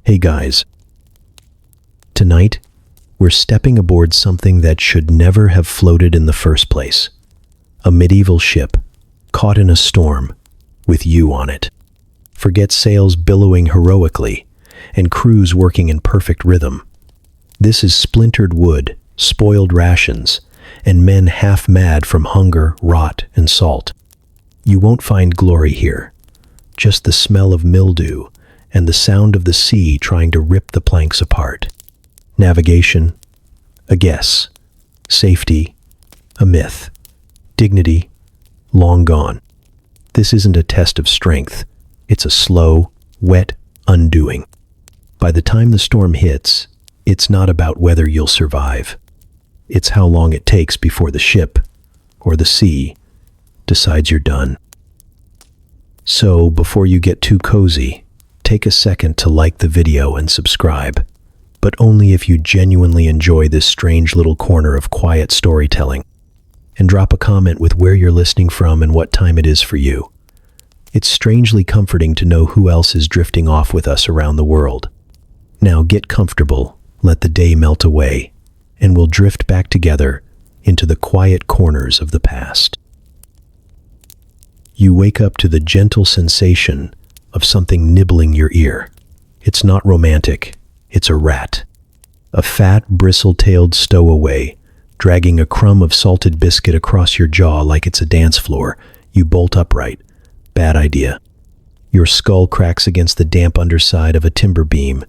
Hey guys, tonight we're stepping aboard something that should never have floated in the first place. A medieval ship, caught in a storm, with you on it. Forget sails billowing heroically, and crews working in perfect rhythm. This is splintered wood, spoiled rations, and men half mad from hunger, rot, and salt. You won't find glory here, just the smell of mildew and the sound of the sea trying to rip the planks apart. Navigation, a guess. Safety, a myth. Dignity, long gone. This isn't a test of strength. It's a slow, wet undoing. By the time the storm hits, it's not about whether you'll survive. It's how long it takes before the ship, or the sea, decides you're done. So, before you get too cozy, take a second to like the video and subscribe, but only if you genuinely enjoy this strange little corner of quiet storytelling. And drop a comment with where you're listening from and what time it is for you. It's strangely comforting to know who else is drifting off with us around the world. Now get comfortable, let the day melt away, and we'll drift back together into the quiet corners of the past. You wake up to the gentle sensation of something nibbling your ear. It's not romantic, it's a rat. A fat, bristle-tailed stowaway, dragging a crumb of salted biscuit across your jaw like it's a dance floor. You bolt upright. Bad idea. Your skull cracks against the damp underside of a timber beam,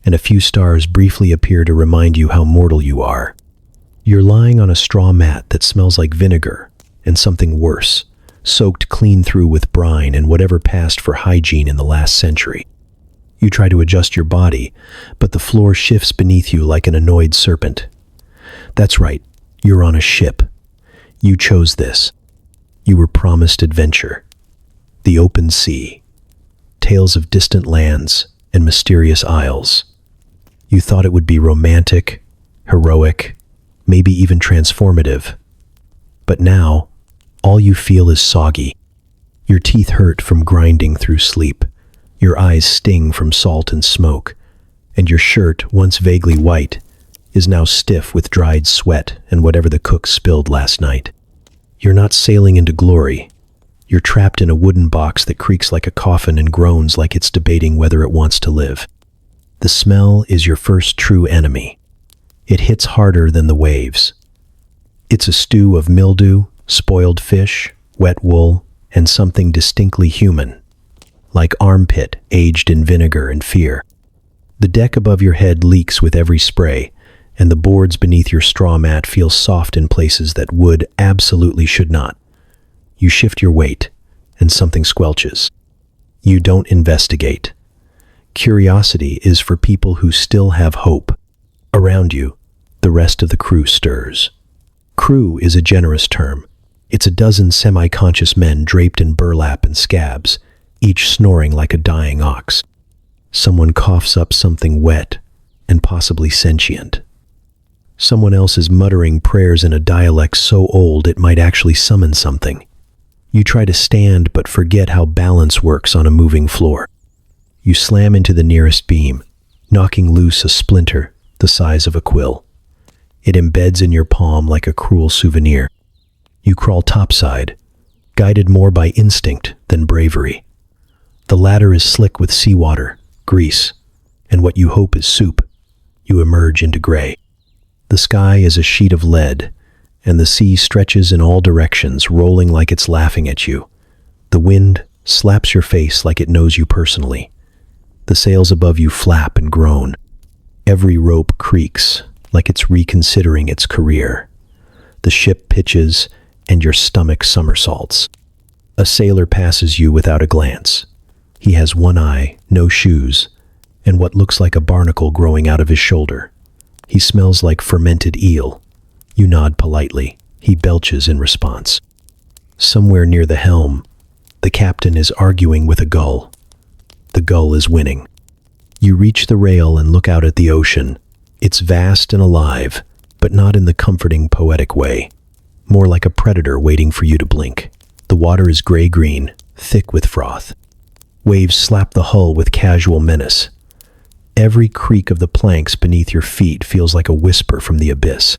and a few stars briefly appear to remind you how mortal you are. You're lying on a straw mat that smells like vinegar, and something worse, soaked clean through with brine and whatever passed for hygiene in the last century. You try to adjust your body, but the floor shifts beneath you like an annoyed serpent. That's right, you're on a ship. You chose this. You were promised adventure. The open sea. Tales of distant lands and mysterious isles. You thought it would be romantic, heroic, maybe even transformative. But now, all you feel is soggy. Your teeth hurt from grinding through sleep. Your eyes sting from salt and smoke. And your shirt, once vaguely white, is now stiff with dried sweat and whatever the cook spilled last night. You're not sailing into glory. You're trapped in a wooden box that creaks like a coffin and groans like it's debating whether it wants to live. The smell is your first true enemy. It hits harder than the waves. It's a stew of mildew, spoiled fish, wet wool, and something distinctly human, like armpit aged in vinegar and fear. The deck above your head leaks with every spray, and the boards beneath your straw mat feel soft in places that wood absolutely should not. You shift your weight, and something squelches. You don't investigate. Curiosity is for people who still have hope. Around you, the rest of the crew stirs. Crew is a generous term. It's a dozen semi-conscious men draped in burlap and scabs, each snoring like a dying ox. Someone coughs up something wet and possibly sentient. Someone else is muttering prayers in a dialect so old it might actually summon something. You try to stand but forget how balance works on a moving floor. You slam into the nearest beam, knocking loose a splinter the size of a quill. It embeds in your palm like a cruel souvenir. You crawl topside, guided more by instinct than bravery. The ladder is slick with seawater, grease, and what you hope is soup. You emerge into gray. The sky is a sheet of lead, and the sea stretches in all directions, rolling like it's laughing at you. The wind slaps your face like it knows you personally. The sails above you flap and groan. Every rope creaks like it's reconsidering its career. The ship pitches, and your stomach somersaults. A sailor passes you without a glance. He has one eye, no shoes, and what looks like a barnacle growing out of his shoulder. He smells like fermented eel. You nod politely. He belches in response. Somewhere near the helm, the captain is arguing with a gull. The gull is winning. You reach the rail and look out at the ocean. It's vast and alive, but not in the comforting, poetic way. More like a predator waiting for you to blink. The water is gray-green, thick with froth. Waves slap the hull with casual menace. Every creak of the planks beneath your feet feels like a whisper from the abyss.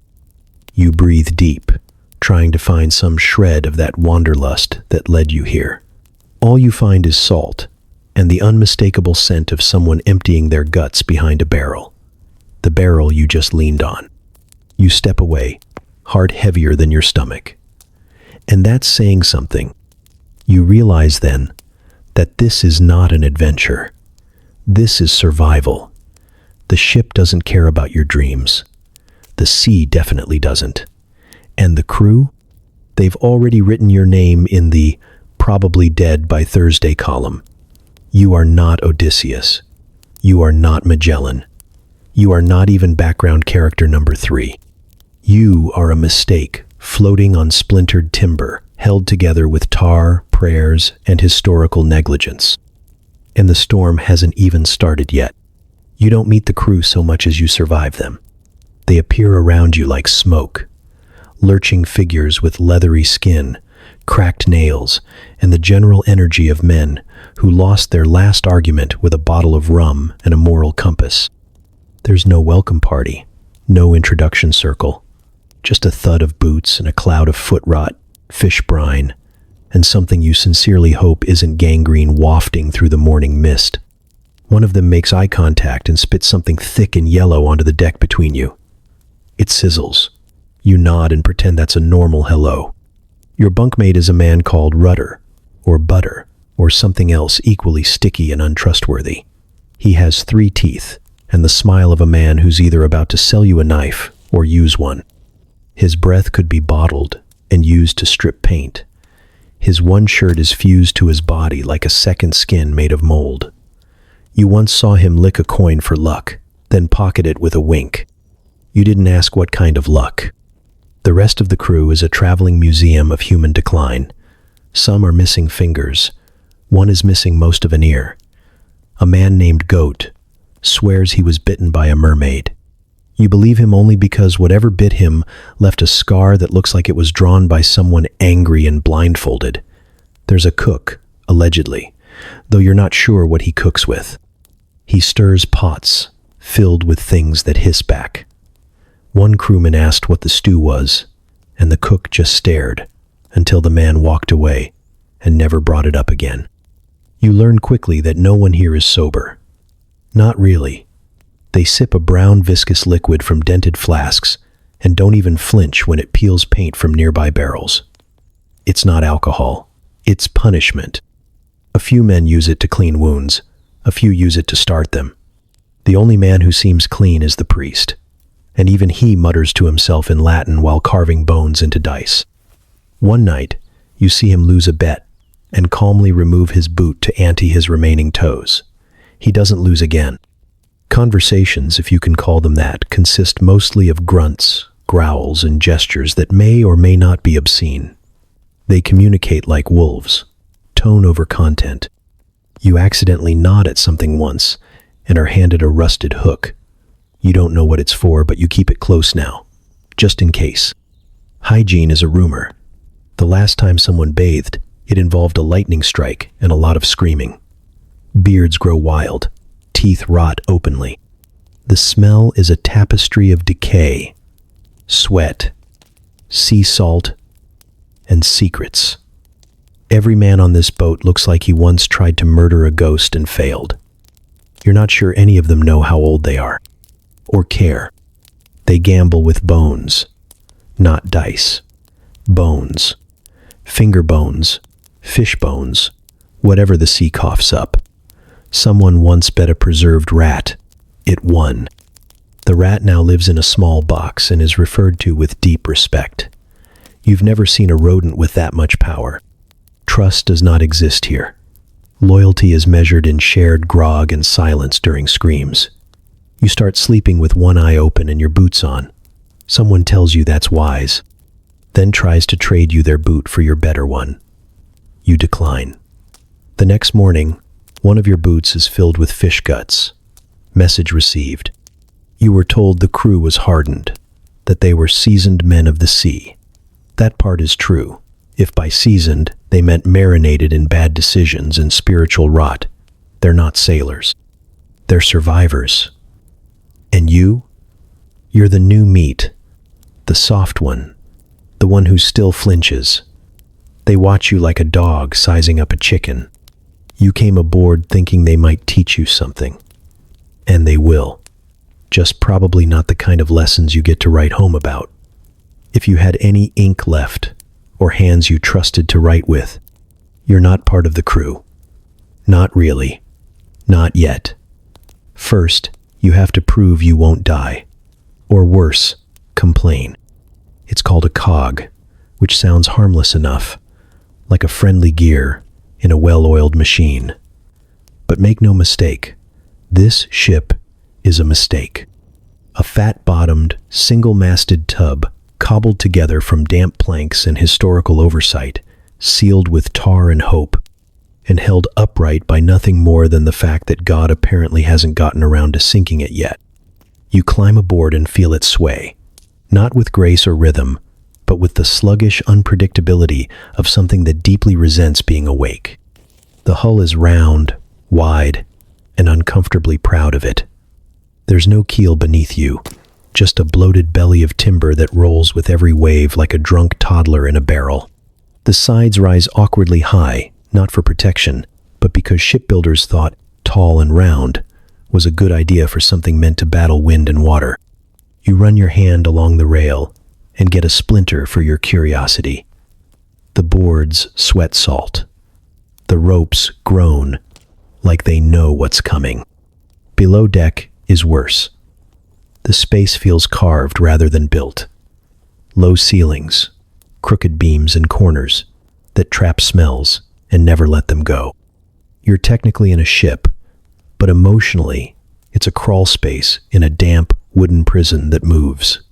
You breathe deep, trying to find some shred of that wanderlust that led you here. All you find is salt and the unmistakable scent of someone emptying their guts behind a barrel. The barrel you just leaned on. You step away, heart heavier than your stomach. And that's saying something. You realize then that this is not an adventure. This is survival. The ship doesn't care about your dreams. The sea definitely doesn't. And the crew? They've already written your name in the probably dead by Thursday column. You are not Odysseus. You are not Magellan. You are not even background character number 3. You are a mistake, floating on splintered timber, held together with tar, prayers, and historical negligence. And the storm hasn't even started yet. You don't meet the crew so much as you survive them. They appear around you like smoke, lurching figures with leathery skin, cracked nails, and the general energy of men who lost their last argument with a bottle of rum and a moral compass. There's no welcome party, no introduction circle, just a thud of boots and a cloud of foot rot, fish brine, and something you sincerely hope isn't gangrene wafting through the morning mist. One of them makes eye contact and spits something thick and yellow onto the deck between you. It sizzles. You nod and pretend that's a normal hello. Your bunkmate is a man called Rudder, or Butter, or something else equally sticky and untrustworthy. He has 3 teeth, and the smile of a man who's either about to sell you a knife or use one. His breath could be bottled and used to strip paint. His one shirt is fused to his body like a second skin made of mold. You once saw him lick a coin for luck, then pocket it with a wink. You didn't ask what kind of luck. The rest of the crew is a traveling museum of human decline. Some are missing fingers. One is missing most of an ear. A man named Goat swears he was bitten by a mermaid. You believe him only because whatever bit him left a scar that looks like it was drawn by someone angry and blindfolded. There's a cook, allegedly, though you're not sure what he cooks with. He stirs pots filled with things that hiss back. One crewman asked what the stew was, and the cook just stared until the man walked away and never brought it up again. You learn quickly that no one here is sober. Not really. They sip a brown viscous liquid from dented flasks and don't even flinch when it peels paint from nearby barrels. It's not alcohol. It's punishment. A few men use it to clean wounds. A few use it to start them. The only man who seems clean is the priest, and even he mutters to himself in Latin while carving bones into dice. One night, you see him lose a bet and calmly remove his boot to ante his remaining toes. He doesn't lose again. Conversations, if you can call them that, consist mostly of grunts, growls, and gestures that may or may not be obscene. They communicate like wolves, tone over content. You accidentally nod at something once and are handed a rusted hook. You don't know what it's for, but you keep it close now, just in case. Hygiene is a rumor. The last time someone bathed, it involved a lightning strike and a lot of screaming. Beards grow wild. Teeth rot openly. The smell is a tapestry of decay, sweat, sea salt, and secrets. Every man on this boat looks like he once tried to murder a ghost and failed. You're not sure any of them know how old they are, or care. They gamble with bones, not dice. Bones. Finger bones, fish bones, whatever the sea coughs up. Someone once bet a preserved rat. It won. The rat now lives in a small box and is referred to with deep respect. You've never seen a rodent with that much power. Trust does not exist here. Loyalty is measured in shared grog and silence during screams. You start sleeping with one eye open and your boots on. Someone tells you that's wise, then tries to trade you their boot for your better one. You decline. The next morning, one of your boots is filled with fish guts. Message received. You were told the crew was hardened, that they were seasoned men of the sea. That part is true, if by seasoned they meant marinated in bad decisions and spiritual rot. They're not sailors. They're survivors. And you're the new meat, the soft one, the one who still flinches. They watch you like a dog sizing up a chicken. You came aboard thinking they might teach you something. And they will. Just probably not the kind of lessons you get to write home about. If you had any ink left, or hands you trusted to write with, you're not part of the crew. Not really. Not yet. First, you have to prove you won't die. Or worse, complain. It's called a cog, which sounds harmless enough, like a friendly gear in a well-oiled machine. But make no mistake, this ship is a mistake. A fat-bottomed, single-masted tub cobbled together from damp planks and historical oversight, sealed with tar and hope, and held upright by nothing more than the fact that God apparently hasn't gotten around to sinking it yet. You climb aboard and feel it sway, not with grace or rhythm, but with the sluggish unpredictability of something that deeply resents being awake. The hull is round, wide, and uncomfortably proud of it. There's no keel beneath you, just a bloated belly of timber that rolls with every wave like a drunk toddler in a barrel. The sides rise awkwardly high, not for protection, but because shipbuilders thought tall and round was a good idea for something meant to battle wind and water. You run your hand along the rail and get a splinter for your curiosity. The boards sweat salt. The ropes groan like they know what's coming. Below deck is worse. The space feels carved rather than built. Low ceilings, crooked beams and corners that trap smells and never let them go. You're technically in a ship, but emotionally, it's a crawl space in a damp, wooden prison that moves.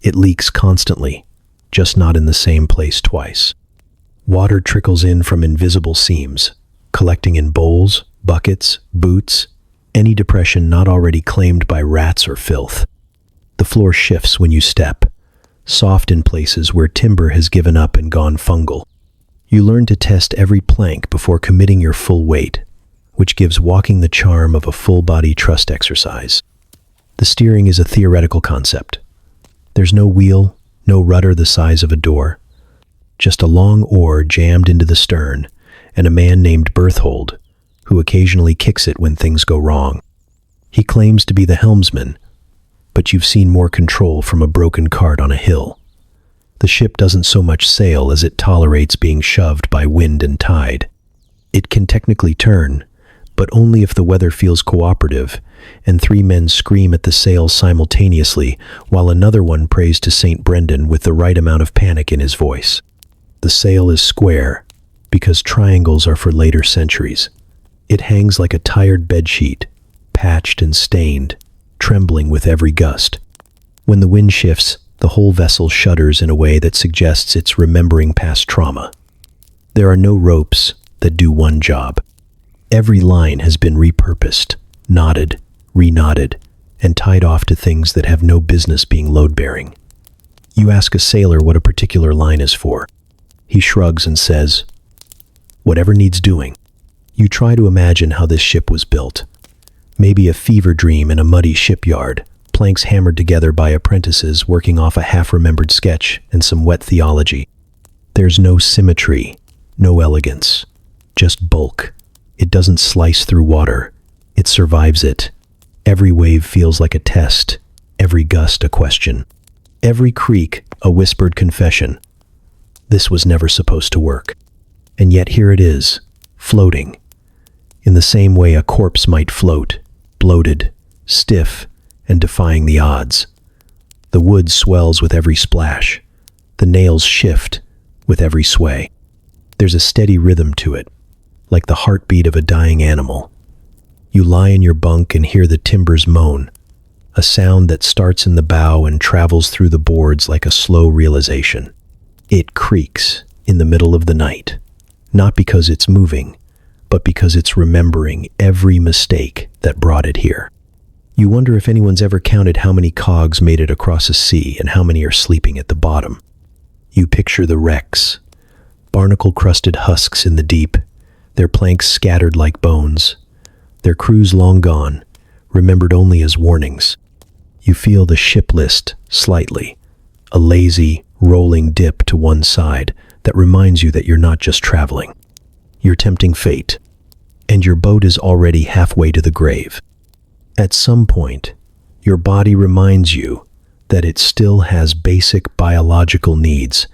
It leaks constantly, just not in the same place twice. Water trickles in from invisible seams, collecting in bowls, buckets, boots, any depression not already claimed by rats or filth. The floor shifts when you step, soft in places where timber has given up and gone fungal. You learn to test every plank before committing your full weight, which gives walking the charm of a full-body trust exercise. The steering is a theoretical concept. There's no wheel, no rudder the size of a door, just a long oar jammed into the stern and a man named Berthold, who occasionally kicks it when things go wrong. He claims to be the helmsman, but you've seen more control from a broken cart on a hill. The ship doesn't so much sail as it tolerates being shoved by wind and tide. It can technically turn, but only if the weather feels cooperative and three men scream at the sails simultaneously while another one prays to St. Brendan with the right amount of panic in his voice. The sail is square because triangles are for later centuries. It hangs like a tired bedsheet, patched and stained, trembling with every gust. When the wind shifts, the whole vessel shudders in a way that suggests it's remembering past trauma. There are no ropes that do one job. Every line has been repurposed, knotted, reknotted, and tied off to things that have no business being load-bearing. You ask a sailor what a particular line is for. He shrugs and says, "Whatever needs doing." You try to imagine how this ship was built. Maybe a fever dream in a muddy shipyard, planks hammered together by apprentices working off a half-remembered sketch and some wet theology. There's no symmetry, no elegance, just bulk. It doesn't slice through water. It survives it. Every wave feels like a test, every gust a question, every creak a whispered confession. This was never supposed to work. And yet here it is, floating, in the same way a corpse might float, bloated, stiff, and defying the odds. The wood swells with every splash. The nails shift with every sway. There's a steady rhythm to it, like the heartbeat of a dying animal. You lie in your bunk and hear the timbers moan, a sound that starts in the bow and travels through the boards like a slow realization. It creaks in the middle of the night, not because it's moving, but because it's remembering every mistake that brought it here. You wonder if anyone's ever counted how many cogs made it across a sea and how many are sleeping at the bottom. You picture the wrecks, barnacle-crusted husks in the deep, their planks scattered like bones, their crews long gone, remembered only as warnings. You feel the ship list slightly, a lazy, rolling dip to one side that reminds you that you're not just traveling. You're tempting fate, and your boat is already halfway to the grave. At some point, your body reminds you that it still has basic biological needs,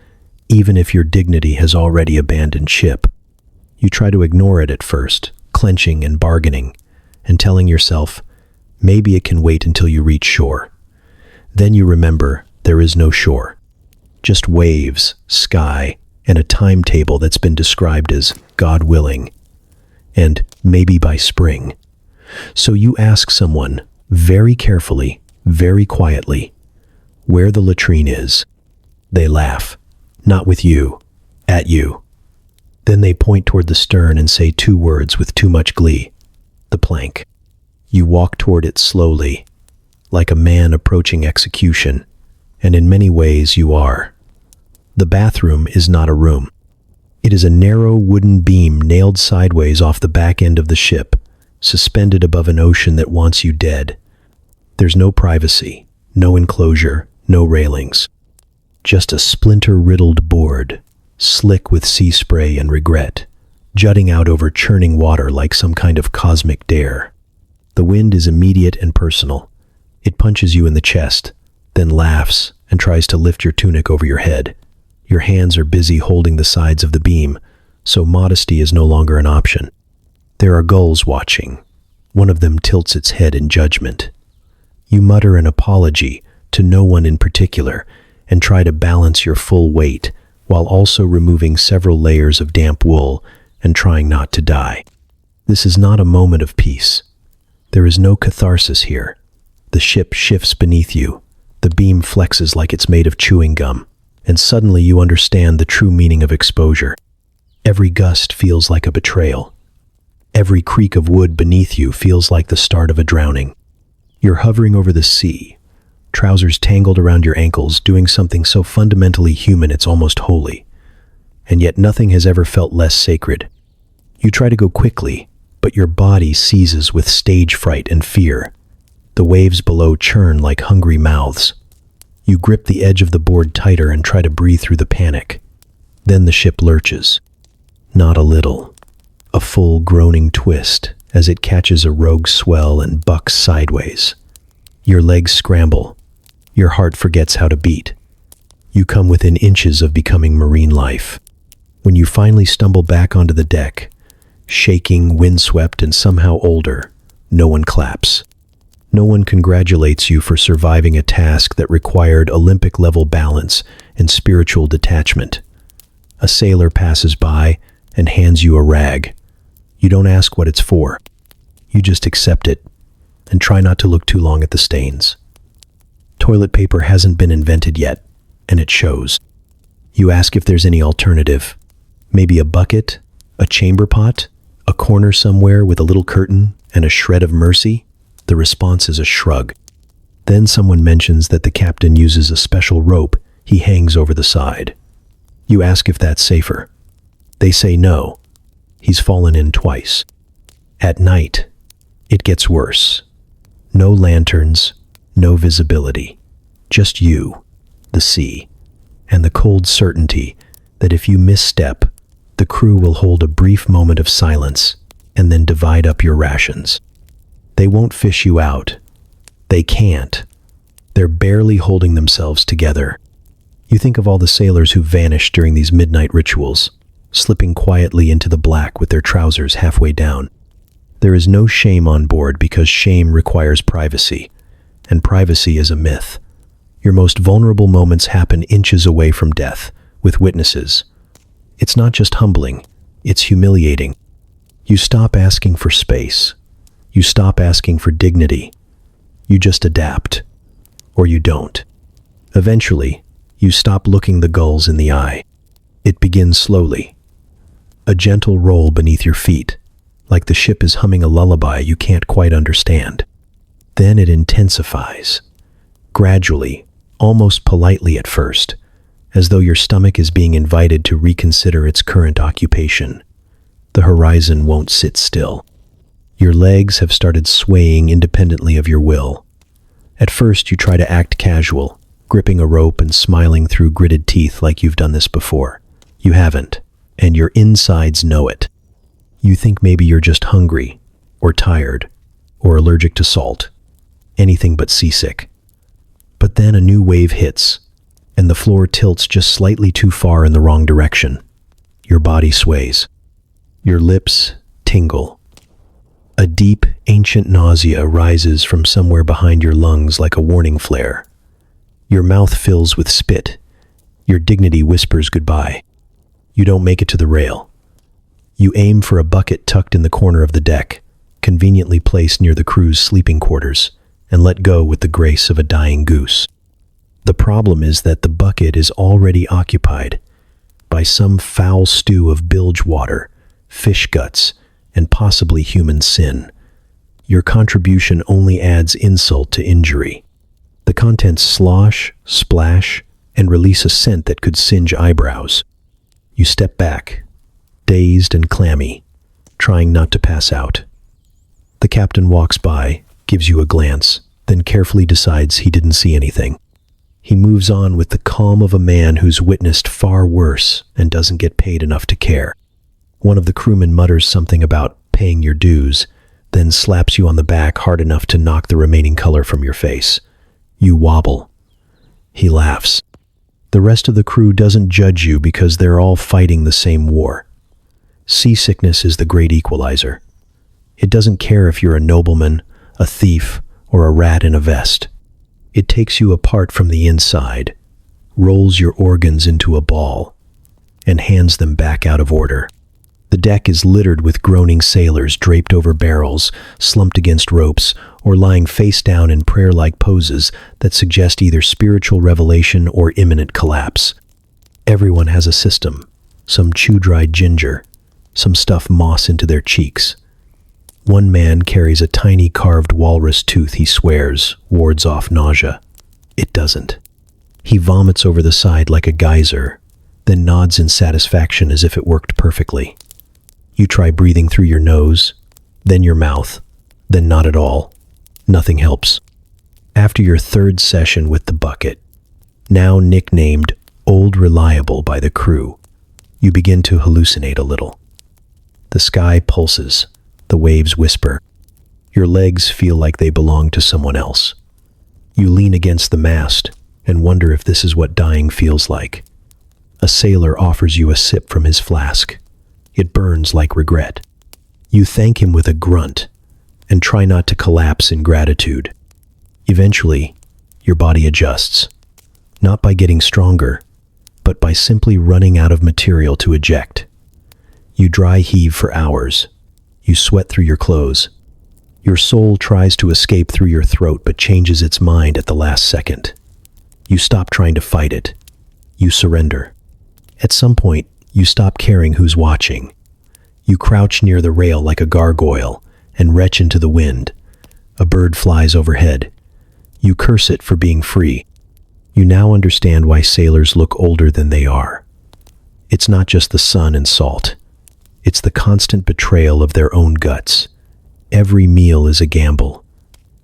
even if your dignity has already abandoned ship. You try to ignore it at first, clenching and bargaining, and telling yourself, maybe it can wait until you reach shore. Then you remember there is no shore. Just waves, sky, and a timetable that's been described as God willing, and maybe by spring. So you ask someone, very carefully, very quietly, where the latrine is. They laugh, not with you, at you. Then they point toward the stern and say two words with too much glee. The plank. You walk toward it slowly, like a man approaching execution, and in many ways you are. The bathroom is not a room. It is a narrow wooden beam nailed sideways off the back end of the ship, suspended above an ocean that wants you dead. There's no privacy, no enclosure, no railings. Just a splinter-riddled board, slick with sea spray and regret, jutting out over churning water like some kind of cosmic dare. The wind is immediate and personal. It punches you in the chest, then laughs and tries to lift your tunic over your head. Your hands are busy holding the sides of the beam, so modesty is no longer an option. There are gulls watching. One of them tilts its head in judgment. You mutter an apology to no one in particular and try to balance your full weight while also removing several layers of damp wool and trying not to die. This is not a moment of peace. There is no catharsis here. The ship shifts beneath you. The beam flexes like it's made of chewing gum, and suddenly you understand the true meaning of exposure. Every gust feels like a betrayal. Every creak of wood beneath you feels like the start of a drowning. You're hovering over the sea, trousers tangled around your ankles, doing something so fundamentally human it's almost holy. And yet nothing has ever felt less sacred. You try to go quickly, but your body seizes with stage fright and fear. The waves below churn like hungry mouths. You grip the edge of the board tighter and try to breathe through the panic. Then the ship lurches. Not a little. A full groaning twist as it catches a rogue swell and bucks sideways. Your legs scramble. Your heart forgets how to beat. You come within inches of becoming marine life. When you finally stumble back onto the deck, shaking, windswept, and somehow older, no one claps. No one congratulates you for surviving a task that required Olympic-level balance and spiritual detachment. A sailor passes by and hands you a rag. You don't ask what it's for. You just accept it and try not to look too long at the stains. Toilet paper hasn't been invented yet, and it shows. You ask if there's any alternative. Maybe a bucket, a chamber pot, a corner somewhere with a little curtain and a shred of mercy? The response is a shrug. Then someone mentions that the captain uses a special rope he hangs over the side. You ask if that's safer. They say no. He's fallen in twice. At night, it gets worse. No lanterns, no visibility. Just you, the sea, and the cold certainty that if you misstep, the crew will hold a brief moment of silence and then divide up your rations. They won't fish you out. They can't. They're barely holding themselves together. You think of all the sailors who vanished during these midnight rituals, slipping quietly into the black with their trousers halfway down. There is no shame on board because shame requires privacy, and privacy is a myth. Your most vulnerable moments happen inches away from death, with witnesses. It's not just humbling, it's humiliating. You stop asking for space. You stop asking for dignity. You just adapt. Or you don't. Eventually, you stop looking the gulls in the eye. It begins slowly. A gentle roll beneath your feet, like the ship is humming a lullaby you can't quite understand. Then it intensifies. Gradually, almost politely at first, as though your stomach is being invited to reconsider its current occupation. The horizon won't sit still. Your legs have started swaying independently of your will. At first, you try to act casual, gripping a rope and smiling through gritted teeth like you've done this before. You haven't, and your insides know it. You think maybe you're just hungry, or tired, or allergic to salt. Anything but seasick. But then a new wave hits, and the floor tilts just slightly too far in the wrong direction. Your body sways. Your lips tingle. A deep, ancient nausea rises from somewhere behind your lungs like a warning flare. Your mouth fills with spit. Your dignity whispers goodbye. You don't make it to the rail. You aim for a bucket tucked in the corner of the deck, conveniently placed near the crew's sleeping quarters, and let go with the grace of a dying goose. The problem is that the bucket is already occupied by some foul stew of bilge water, fish guts, and possibly human sin. Your contribution only adds insult to injury. The contents slosh, splash, and release a scent that could singe eyebrows. You step back, dazed and clammy, trying not to pass out. The captain walks by, gives you a glance, then carefully decides he didn't see anything. He moves on with the calm of a man who's witnessed far worse and doesn't get paid enough to care. One of the crewmen mutters something about paying your dues, then slaps you on the back hard enough to knock the remaining color from your face. You wobble. He laughs. The rest of the crew doesn't judge you because they're all fighting the same war. Seasickness is the great equalizer. It doesn't care if you're a nobleman, a thief, or a rat in a vest. It takes you apart from the inside, rolls your organs into a ball, and hands them back out of order. The deck is littered with groaning sailors draped over barrels, slumped against ropes, or lying face down in prayer-like poses that suggest either spiritual revelation or imminent collapse. Everyone has a system. Some chew dried ginger, some stuff moss into their cheeks. One man carries a tiny carved walrus tooth he swears wards off nausea. It doesn't. He vomits over the side like a geyser, then nods in satisfaction as if it worked perfectly. You try breathing through your nose, then your mouth, then not at all. Nothing helps. After your third session with the bucket, now nicknamed Old Reliable by the crew, you begin to hallucinate a little. The sky pulses, the waves whisper. Your legs feel like they belong to someone else. You lean against the mast and wonder if this is what dying feels like. A sailor offers you a sip from his flask. It burns like regret. You thank him with a grunt and try not to collapse in gratitude. Eventually, your body adjusts, not by getting stronger, but by simply running out of material to eject. You dry heave for hours. You sweat through your clothes. Your soul tries to escape through your throat but changes its mind at the last second. You stop trying to fight it. You surrender. At some point, you stop caring who's watching. You crouch near the rail like a gargoyle and retch into the wind. A bird flies overhead. You curse it for being free. You now understand why sailors look older than they are. It's not just the sun and salt. It's the constant betrayal of their own guts. Every meal is a gamble.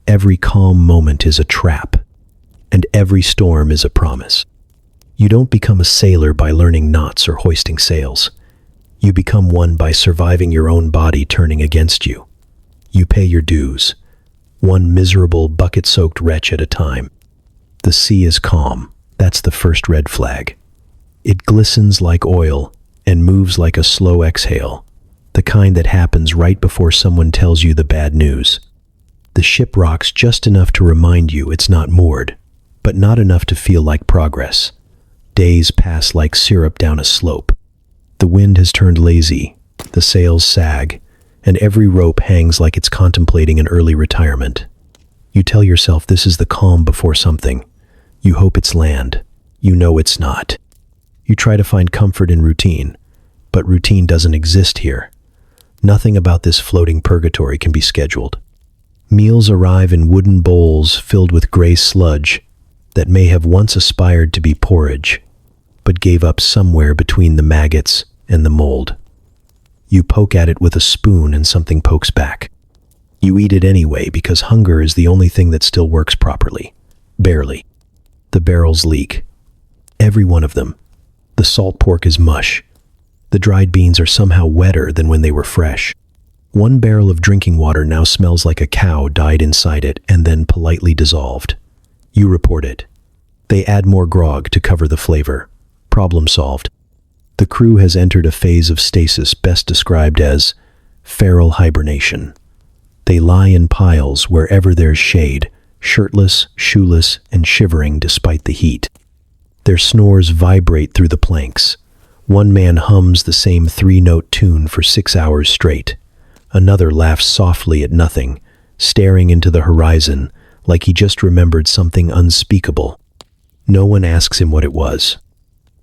Every calm moment is a trap. And every storm is a promise. You don't become a sailor by learning knots or hoisting sails. You become one by surviving your own body turning against you. You pay your dues, one miserable, bucket-soaked wretch at a time. The sea is calm. That's the first red flag. It glistens like oil and moves like a slow exhale, the kind that happens right before someone tells you the bad news. The ship rocks just enough to remind you it's not moored, but not enough to feel like progress. Days pass like syrup down a slope. The wind has turned lazy, the sails sag, and every rope hangs like it's contemplating an early retirement. You tell yourself this is the calm before something. You hope it's land. You know it's not. You try to find comfort in routine, but routine doesn't exist here. Nothing about this floating purgatory can be scheduled. Meals arrive in wooden bowls filled with gray sludge that may have once aspired to be porridge, but gave up somewhere between the maggots and the mold. You poke at it with a spoon and something pokes back. You eat it anyway because hunger is the only thing that still works properly. Barely. The barrels leak. Every one of them. The salt pork is mush. The dried beans are somehow wetter than when they were fresh. One barrel of drinking water now smells like a cow died inside it and then politely dissolved. You report it. They add more grog to cover the flavor. Problem solved. The crew has entered a phase of stasis best described as feral hibernation. They lie in piles wherever there's shade, shirtless, shoeless, and shivering despite the heat. Their snores vibrate through the planks. One man hums the same three-note tune for 6 hours straight. Another laughs softly at nothing, staring into the horizon like he just remembered something unspeakable. No one asks him what it was.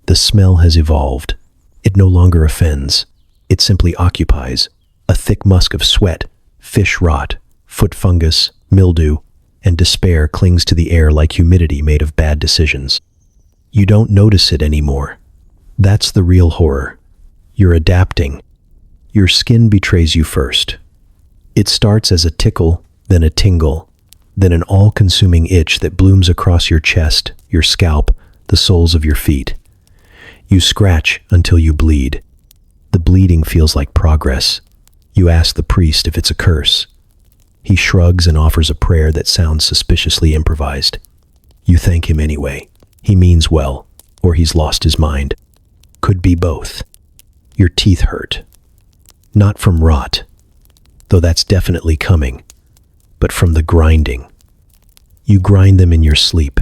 The smell has evolved. It no longer offends. It simply occupies. A thick musk of sweat, fish rot, foot fungus, mildew, and despair clings to the air like humidity made of bad decisions. You don't notice it anymore. That's the real horror. You're adapting. Your skin betrays you first. It starts as a tickle, then a tingle, then an all-consuming itch that blooms across your chest, your scalp, the soles of your feet. You scratch until you bleed. The bleeding feels like progress. You ask the priest if it's a curse. He shrugs and offers a prayer that sounds suspiciously improvised. You thank him anyway. He means well, or he's lost his mind. Could be both. Your teeth hurt. Not from rot, though that's definitely coming, but from the grinding. You grind them in your sleep.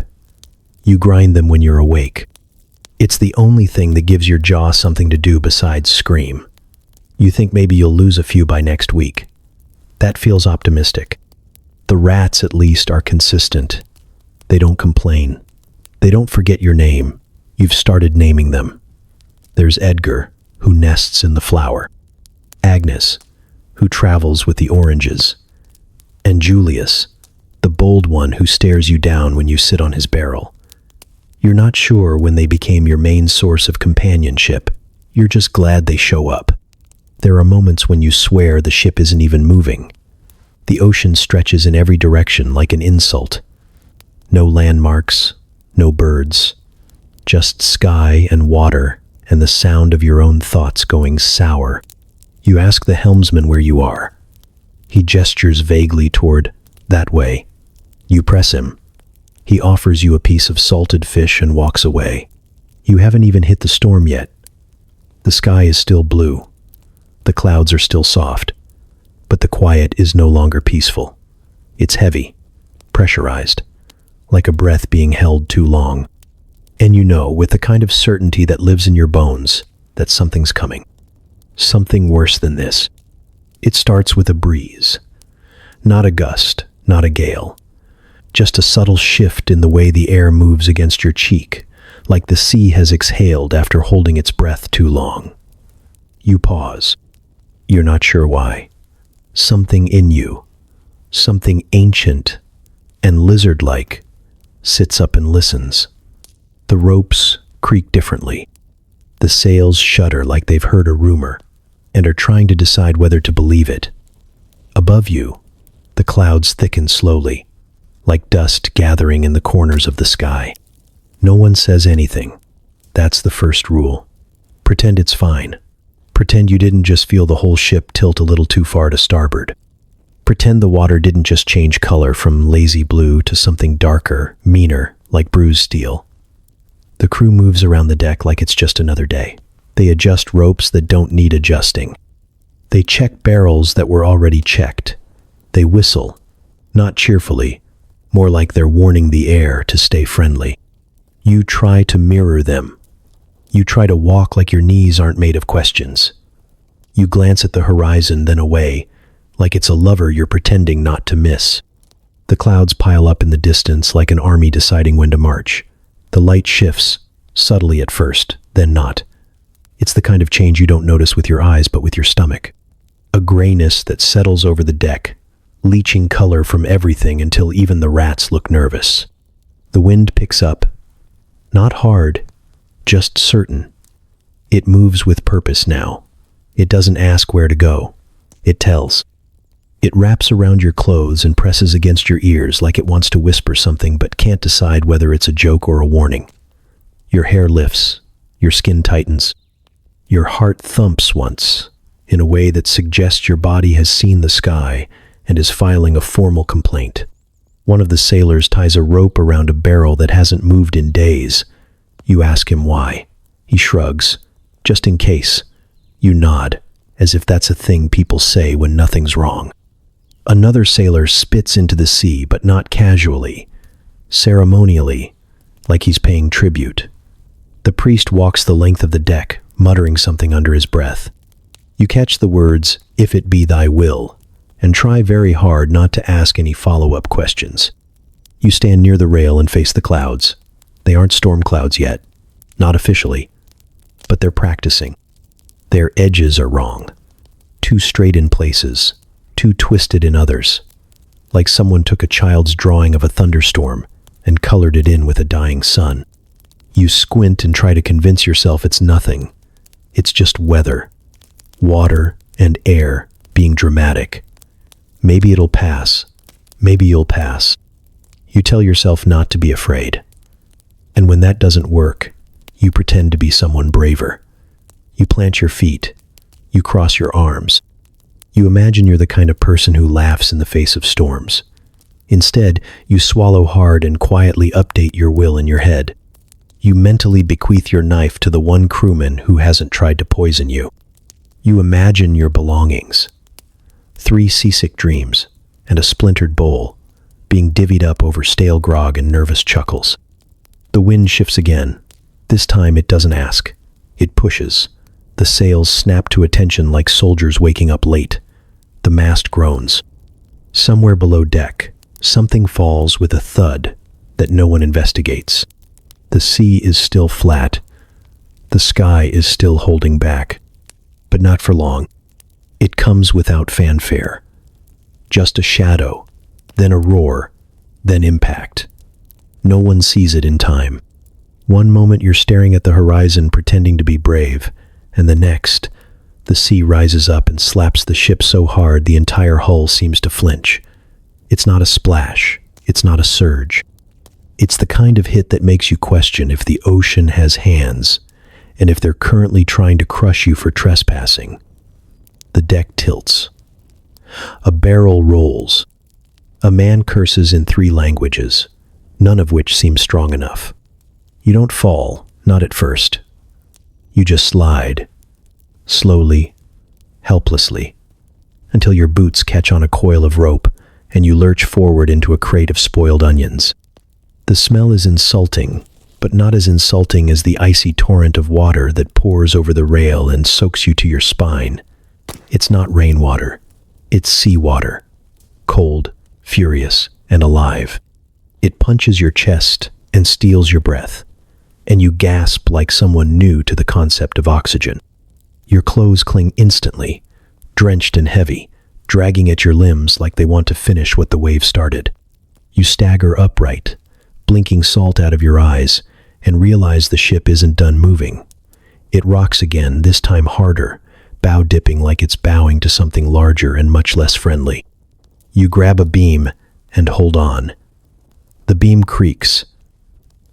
You grind them when you're awake. It's the only thing that gives your jaw something to do besides scream. You think maybe you'll lose a few by next week. That feels optimistic. The rats, at least, are consistent. They don't complain. They don't forget your name. You've started naming them. There's Edgar, who nests in the flour. Agnes, who travels with the oranges. And Julius, the bold one who stares you down when you sit on his barrel. You're not sure when they became your main source of companionship. You're just glad they show up. There are moments when you swear the ship isn't even moving. The ocean stretches in every direction like an insult. No landmarks, no birds, just sky and water and the sound of your own thoughts going sour. You ask the helmsman where you are. He gestures vaguely toward that way. You press him. He offers you a piece of salted fish and walks away. You haven't even hit the storm yet. The sky is still blue. The clouds are still soft. But the quiet is no longer peaceful. It's heavy, pressurized, like a breath being held too long. And you know, with the kind of certainty that lives in your bones, that something's coming. Something worse than this. It starts with a breeze. Not a gust, not a gale. Just a subtle shift in the way the air moves against your cheek, like the sea has exhaled after holding its breath too long. You pause. You're not sure why. Something in you, something ancient and lizard-like, sits up and listens. The ropes creak differently. The sails shudder like they've heard a rumor and are trying to decide whether to believe it. Above you, the clouds thicken slowly, like dust gathering in the corners of the sky. No one says anything. That's the first rule. Pretend it's fine. Pretend you didn't just feel the whole ship tilt a little too far to starboard. Pretend the water didn't just change color from lazy blue to something darker, meaner, like bruised steel. The crew moves around the deck like it's just another day. They adjust ropes that don't need adjusting. They check barrels that were already checked. They whistle, not cheerfully, more like they're warning the air to stay friendly. You try to mirror them. You try to walk like your knees aren't made of questions. You glance at the horizon, then away, like it's a lover you're pretending not to miss. The clouds pile up in the distance like an army deciding when to march. The light shifts, subtly at first, then not. It's the kind of change you don't notice with your eyes but with your stomach. A grayness that settles over the deck, leaching color from everything until even the rats look nervous. The wind picks up. Not hard, just certain. It moves with purpose now. It doesn't ask where to go. It tells. It wraps around your clothes and presses against your ears like it wants to whisper something but can't decide whether it's a joke or a warning. Your hair lifts, your skin tightens, your heart thumps once, in a way that suggests your body has seen the sky and is filing a formal complaint. One of the sailors ties a rope around a barrel that hasn't moved in days. You ask him why. He shrugs. Just in case. You nod, as if that's a thing people say when nothing's wrong. Another sailor spits into the sea, but not casually, ceremonially, like he's paying tribute. The priest walks the length of the deck, muttering something under his breath. You catch the words, "If it be thy will," and try very hard not to ask any follow-up questions. You stand near the rail and face the clouds. They aren't storm clouds yet, not officially, but they're practicing. Their edges are wrong, too straight in places, too twisted in others, like someone took a child's drawing of a thunderstorm and colored it in with a dying sun. You squint and try to convince yourself it's nothing. It's just weather, water and air being dramatic. Maybe it'll pass. Maybe you'll pass. You tell yourself not to be afraid. And when that doesn't work, you pretend to be someone braver. You plant your feet. You cross your arms. You imagine you're the kind of person who laughs in the face of storms. Instead, you swallow hard and quietly update your will in your head. You mentally bequeath your knife to the one crewman who hasn't tried to poison you. You imagine your belongings. 3 seasick dreams and a splintered bowl being divvied up over stale grog and nervous chuckles. The wind shifts again. This time it doesn't ask. It pushes. The sails snap to attention like soldiers waking up late. The mast groans. Somewhere below deck, something falls with a thud that no one investigates. The sea is still flat. The sky is still holding back. But not for long. It comes without fanfare. Just a shadow, then a roar, then impact. No one sees it in time. One moment you're staring at the horizon pretending to be brave, and the next, the sea rises up and slaps the ship so hard the entire hull seems to flinch. It's not a splash. It's not a surge. It's the kind of hit that makes you question if the ocean has hands, and if they're currently trying to crush you for trespassing. The deck tilts. A barrel rolls. A man curses in 3 languages, none of which seem strong enough. You don't fall, not at first. You just slide, slowly, helplessly, until your boots catch on a coil of rope and you lurch forward into a crate of spoiled onions. The smell is insulting, but not as insulting as the icy torrent of water that pours over the rail and soaks you to your spine. It's not rainwater. It's seawater. Cold, furious, and alive. It punches your chest and steals your breath, and you gasp like someone new to the concept of oxygen. Your clothes cling instantly, drenched and heavy, dragging at your limbs like they want to finish what the wave started. You stagger upright, blinking salt out of your eyes, and realize the ship isn't done moving. It rocks again, this time harder, bow dipping like it's bowing to something larger and much less friendly. You grab a beam and hold on. The beam creaks.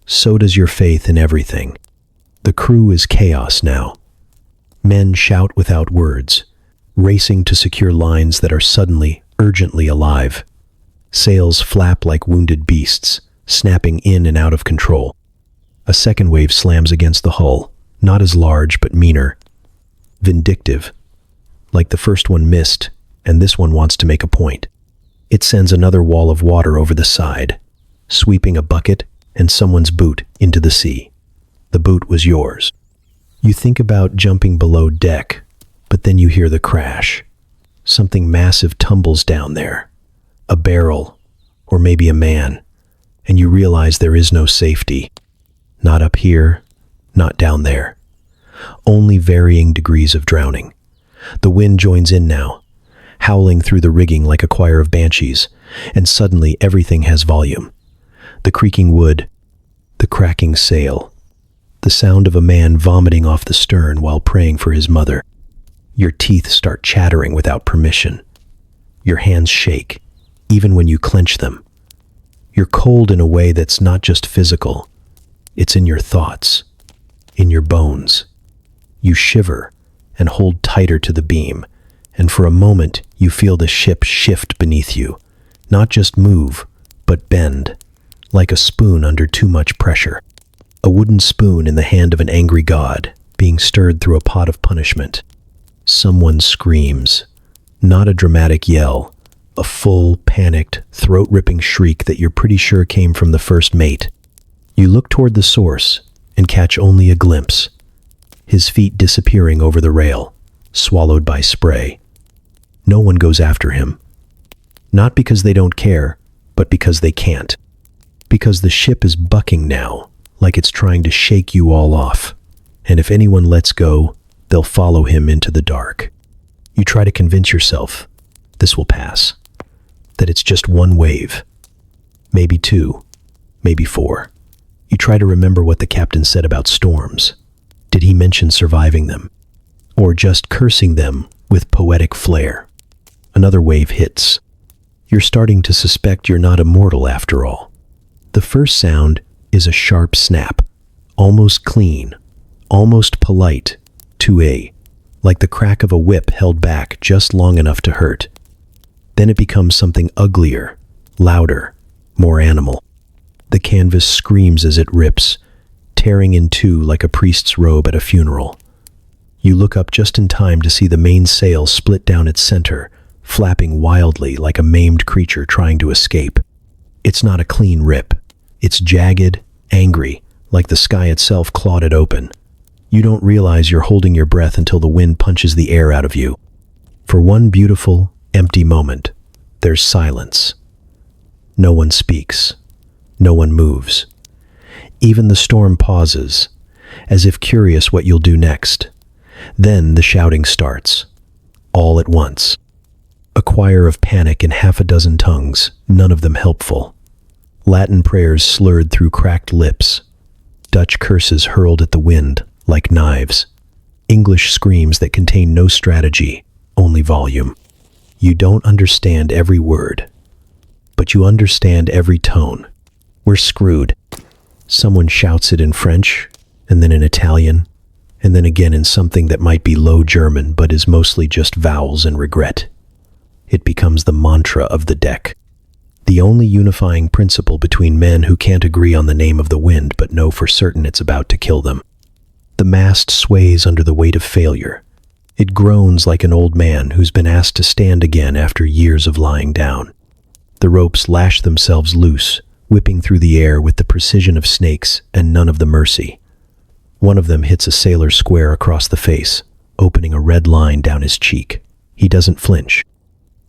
So does your faith in everything. The crew is chaos now. Men shout without words, racing to secure lines that are suddenly, urgently alive. Sails flap like wounded beasts, snapping in and out of control. A second wave slams against the hull, not as large but meaner. Vindictive. Like the first one missed, and this one wants to make a point. It sends another wall of water over the side, sweeping a bucket and someone's boot into the sea. The boot was yours. You think about jumping below deck, but then you hear the crash. Something massive tumbles down there. A barrel, or maybe a man, and you realize there is no safety. Not up here, not down there. Only varying degrees of drowning. The wind joins in now, howling through the rigging like a choir of banshees, and suddenly everything has volume. The creaking wood, the cracking sail, the sound of a man vomiting off the stern while praying for his mother. Your teeth start chattering without permission. Your hands shake, even when you clench them. You're cold in a way that's not just physical. It's in your thoughts, in your bones. You shiver and hold tighter to the beam, and for a moment you feel the ship shift beneath you. Not just move, but bend, like a spoon under too much pressure. A wooden spoon in the hand of an angry god, being stirred through a pot of punishment. Someone screams, not a dramatic yell, a full, panicked, throat-ripping shriek that you're pretty sure came from the first mate. You look toward the source and catch only a glimpse, his feet disappearing over the rail, swallowed by spray. No one goes after him. Not because they don't care, but because they can't. Because the ship is bucking now, like it's trying to shake you all off. And if anyone lets go, they'll follow him into the dark. You try to convince yourself this will pass, that it's just one wave, maybe two, maybe four. You try to remember what the captain said about storms. Did he mention surviving them? Or just cursing them with poetic flair? Another wave hits. You're starting to suspect you're not immortal after all. The first sound is a sharp snap, almost clean, almost polite, like the crack of a whip held back just long enough to hurt. Then it becomes something uglier, louder, more animal. The canvas screams as it rips, tearing in two like a priest's robe at a funeral. You look up just in time to see the mainsail split down its center, flapping wildly like a maimed creature trying to escape. It's not a clean rip. It's jagged, angry, like the sky itself clawed it open. You don't realize you're holding your breath until the wind punches the air out of you. For one beautiful, empty moment, there's silence. No one speaks. No one moves. Even the storm pauses, as if curious what you'll do next. Then the shouting starts, all at once. A choir of panic in half a dozen tongues, none of them helpful. Latin prayers slurred through cracked lips. Dutch curses hurled at the wind like knives. English screams that contain no strategy, only volume. You don't understand every word, but you understand every tone. We're screwed. Someone shouts it in French, and then in Italian, and then again in something that might be Low German but is mostly just vowels and regret. It becomes the mantra of the deck. The only unifying principle between men who can't agree on the name of the wind but know for certain it's about to kill them. The mast sways under the weight of failure. It groans like an old man who's been asked to stand again after years of lying down. The ropes lash themselves loose, whipping through the air with the precision of snakes and none of the mercy. One of them hits a sailor square across the face, opening a red line down his cheek. He doesn't flinch.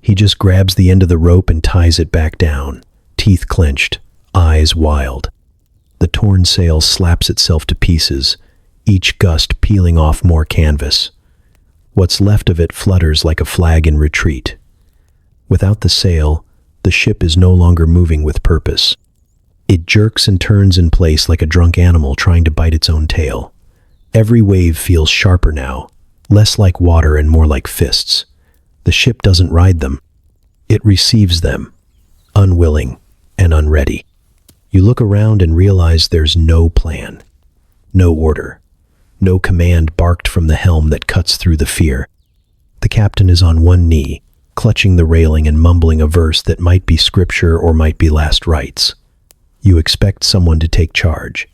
He just grabs the end of the rope and ties it back down, teeth clenched, eyes wild. The torn sail slaps itself to pieces, each gust peeling off more canvas. What's left of it flutters like a flag in retreat. Without the sail, the ship is no longer moving with purpose. It jerks and turns in place like a drunk animal trying to bite its own tail. Every wave feels sharper now, less like water and more like fists. The ship doesn't ride them. It receives them, unwilling and unready. You look around and realize there's no plan, no order, no command barked from the helm that cuts through the fear. The captain is on one knee, clutching the railing and mumbling a verse that might be scripture or might be last rites. You expect someone to take charge.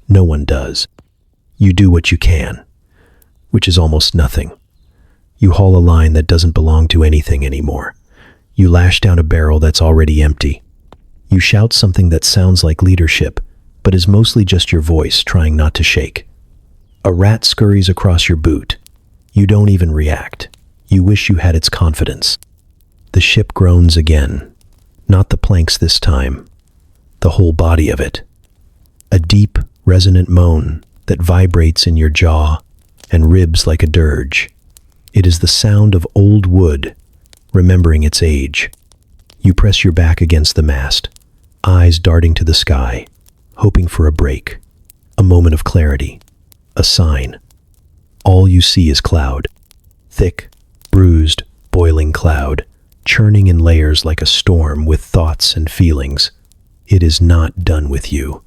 No one does. You do what you can, which is almost nothing. You haul a line that doesn't belong to anything anymore. You lash down a barrel that's already empty. You shout something that sounds like leadership, but is mostly just your voice trying not to shake. A rat scurries across your boot. You don't even react. You wish you had its confidence. The ship groans again. Not the planks this time. The whole body of it. A deep, resonant moan that vibrates in your jaw and ribs like a dirge. It is the sound of old wood, remembering its age. You press your back against the mast, eyes darting to the sky, hoping for a break, a moment of clarity, a sign. All you see is cloud. Thick, bruised, boiling cloud, churning in layers like a storm with thoughts and feelings. It is not done with you.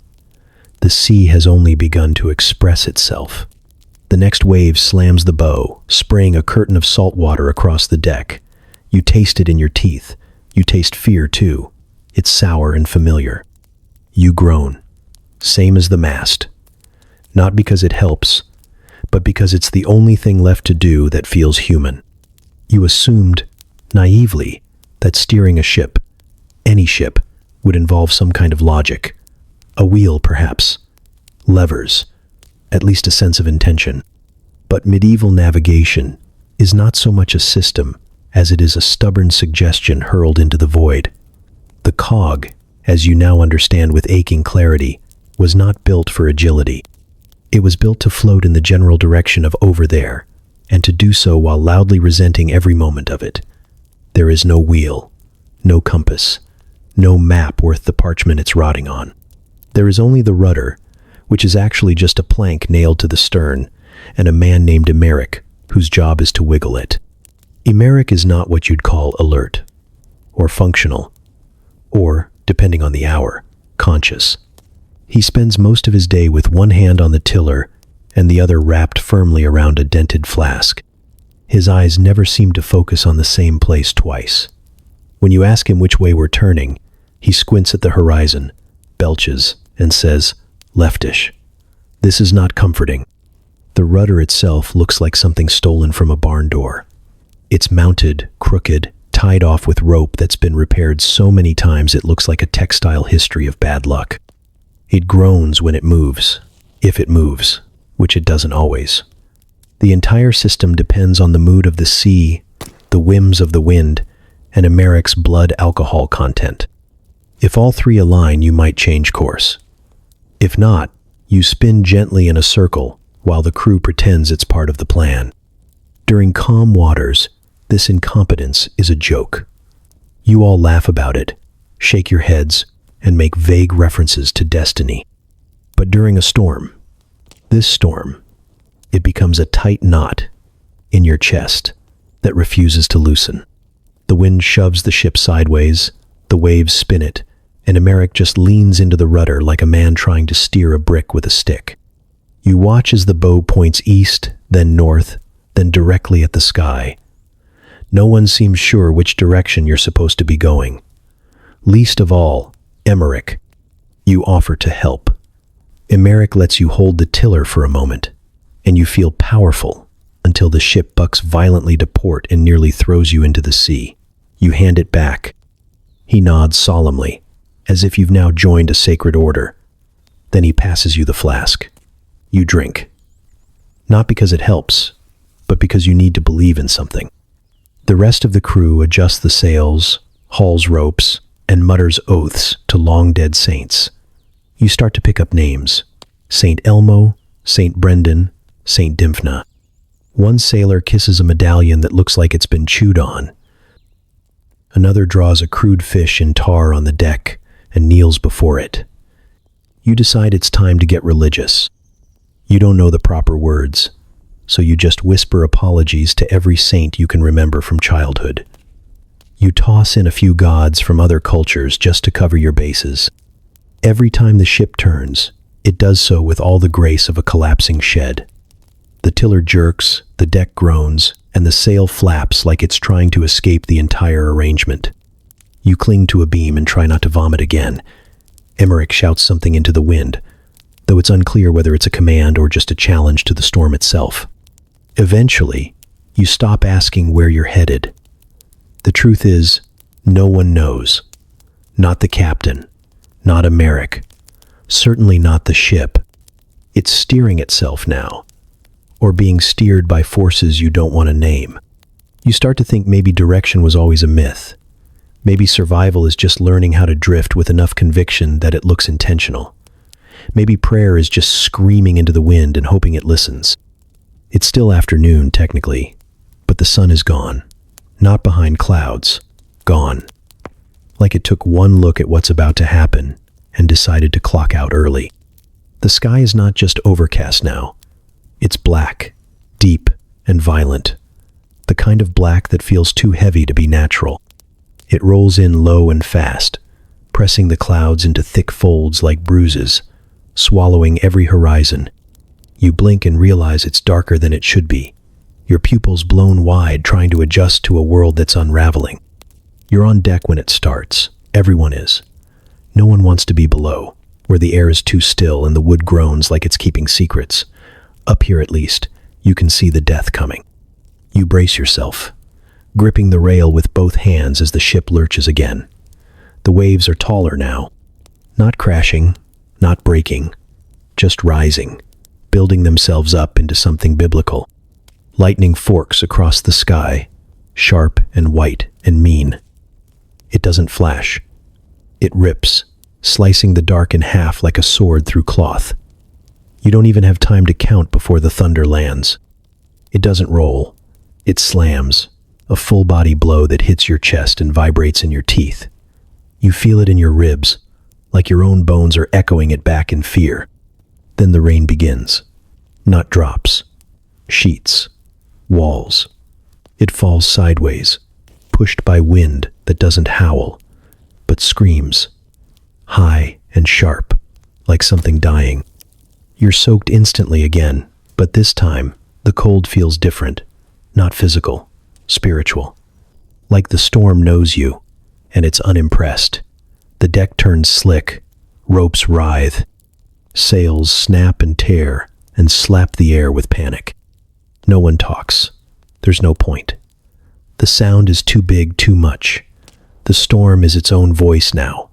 The sea has only begun to express itself. The next wave slams the bow, spraying a curtain of salt water across the deck. You taste it in your teeth. You taste fear too. It's sour and familiar. You groan. Same as the mast. Not because it helps, but because it's the only thing left to do that feels human. You assumed, naively, that steering a ship, any ship, would involve some kind of logic. A wheel, perhaps. Levers. At least a sense of intention. But medieval navigation is not so much a system as it is a stubborn suggestion hurled into the void. The cog, as you now understand with aching clarity, was not built for agility. It was built to float in the general direction of over there, and to do so while loudly resenting every moment of it. There is no wheel, no compass, no map worth the parchment it's rotting on. There is only the rudder, which is actually just a plank nailed to the stern, and a man named Emeric, whose job is to wiggle it. Emeric is not what you'd call alert, or functional, or, depending on the hour, conscious. He spends most of his day with one hand on the tiller and the other wrapped firmly around a dented flask. His eyes never seem to focus on the same place twice. When you ask him which way we're turning, he squints at the horizon, belches, and says, "Leftish." This is not comforting. The rudder itself looks like something stolen from a barn door. It's mounted, crooked, tied off with rope that's been repaired so many times it looks like a textile history of bad luck. It groans when it moves, if it moves, which it doesn't always. The entire system depends on the mood of the sea, the whims of the wind, and Emeric's blood alcohol content. If all three align, you might change course. If not, you spin gently in a circle while the crew pretends it's part of the plan. During calm waters, this incompetence is a joke. You all laugh about it, shake your heads, and make vague references to destiny. But during a storm, this storm, it becomes a tight knot in your chest that refuses to loosen. The wind shoves the ship sideways, the waves spin it, and Emeric just leans into the rudder like a man trying to steer a brick with a stick. You watch as the bow points east, then north, then directly at the sky. No one seems sure which direction you're supposed to be going. Least of all, Emeric. You offer to help. Emeric lets you hold the tiller for a moment, and you feel powerful until the ship bucks violently to port and nearly throws you into the sea. You hand it back. He nods solemnly, as if you've now joined a sacred order. Then he passes you the flask. You drink. Not because it helps, but because you need to believe in something. The rest of the crew adjusts the sails, hauls ropes, and mutters oaths to long-dead saints. You start to pick up names. Saint Elmo, Saint Brendan, Saint Dymphna. One sailor kisses a medallion that looks like it's been chewed on. Another draws a crude fish in tar on the deck and kneels before it. You decide it's time to get religious. You don't know the proper words, so you just whisper apologies to every saint you can remember from childhood. You toss in a few gods from other cultures just to cover your bases. Every time the ship turns, it does so with all the grace of a collapsing shed. The tiller jerks, the deck groans, and the sail flaps like it's trying to escape the entire arrangement. You cling to a beam and try not to vomit again. Emeric shouts something into the wind, though it's unclear whether it's a command or just a challenge to the storm itself. Eventually, you stop asking where you're headed. The truth is, no one knows. Not the captain, not Emeric, certainly not the ship. It's steering itself now, or being steered by forces you don't want to name. You start to think maybe direction was always a myth. Maybe survival is just learning how to drift with enough conviction that it looks intentional. Maybe prayer is just screaming into the wind and hoping it listens. It's still afternoon, technically, but the sun is gone. Not behind clouds. Gone. Like it took one look at what's about to happen and decided to clock out early. The sky is not just overcast now. It's black, deep, and violent. The kind of black that feels too heavy to be natural. It rolls in low and fast, pressing the clouds into thick folds like bruises, swallowing every horizon. You blink and realize it's darker than it should be, your pupils blown wide trying to adjust to a world that's unraveling. You're on deck when it starts. Everyone is. No one wants to be below, where the air is too still and the wood groans like it's keeping secrets. Up here at least, you can see the death coming. You brace yourself, gripping the rail with both hands as the ship lurches again. The waves are taller now, not crashing, not breaking, just rising, building themselves up into something biblical. Lightning forks across the sky, sharp and white and mean. It doesn't flash. It rips, slicing the dark in half like a sword through cloth. You don't even have time to count before the thunder lands. It doesn't roll. It slams, a full-body blow that hits your chest and vibrates in your teeth. You feel it in your ribs, like your own bones are echoing it back in fear. Then the rain begins. Not drops. Sheets. Walls. It falls sideways, pushed by wind that doesn't howl, but screams, high and sharp, like something dying. You're soaked instantly again, but this time, the cold feels different, not physical, spiritual. Like the storm knows you, and it's unimpressed. The deck turns slick, ropes writhe, sails snap and tear and slap the air with panic. No one talks. There's no point. The sound is too big, too much. The storm is its own voice now,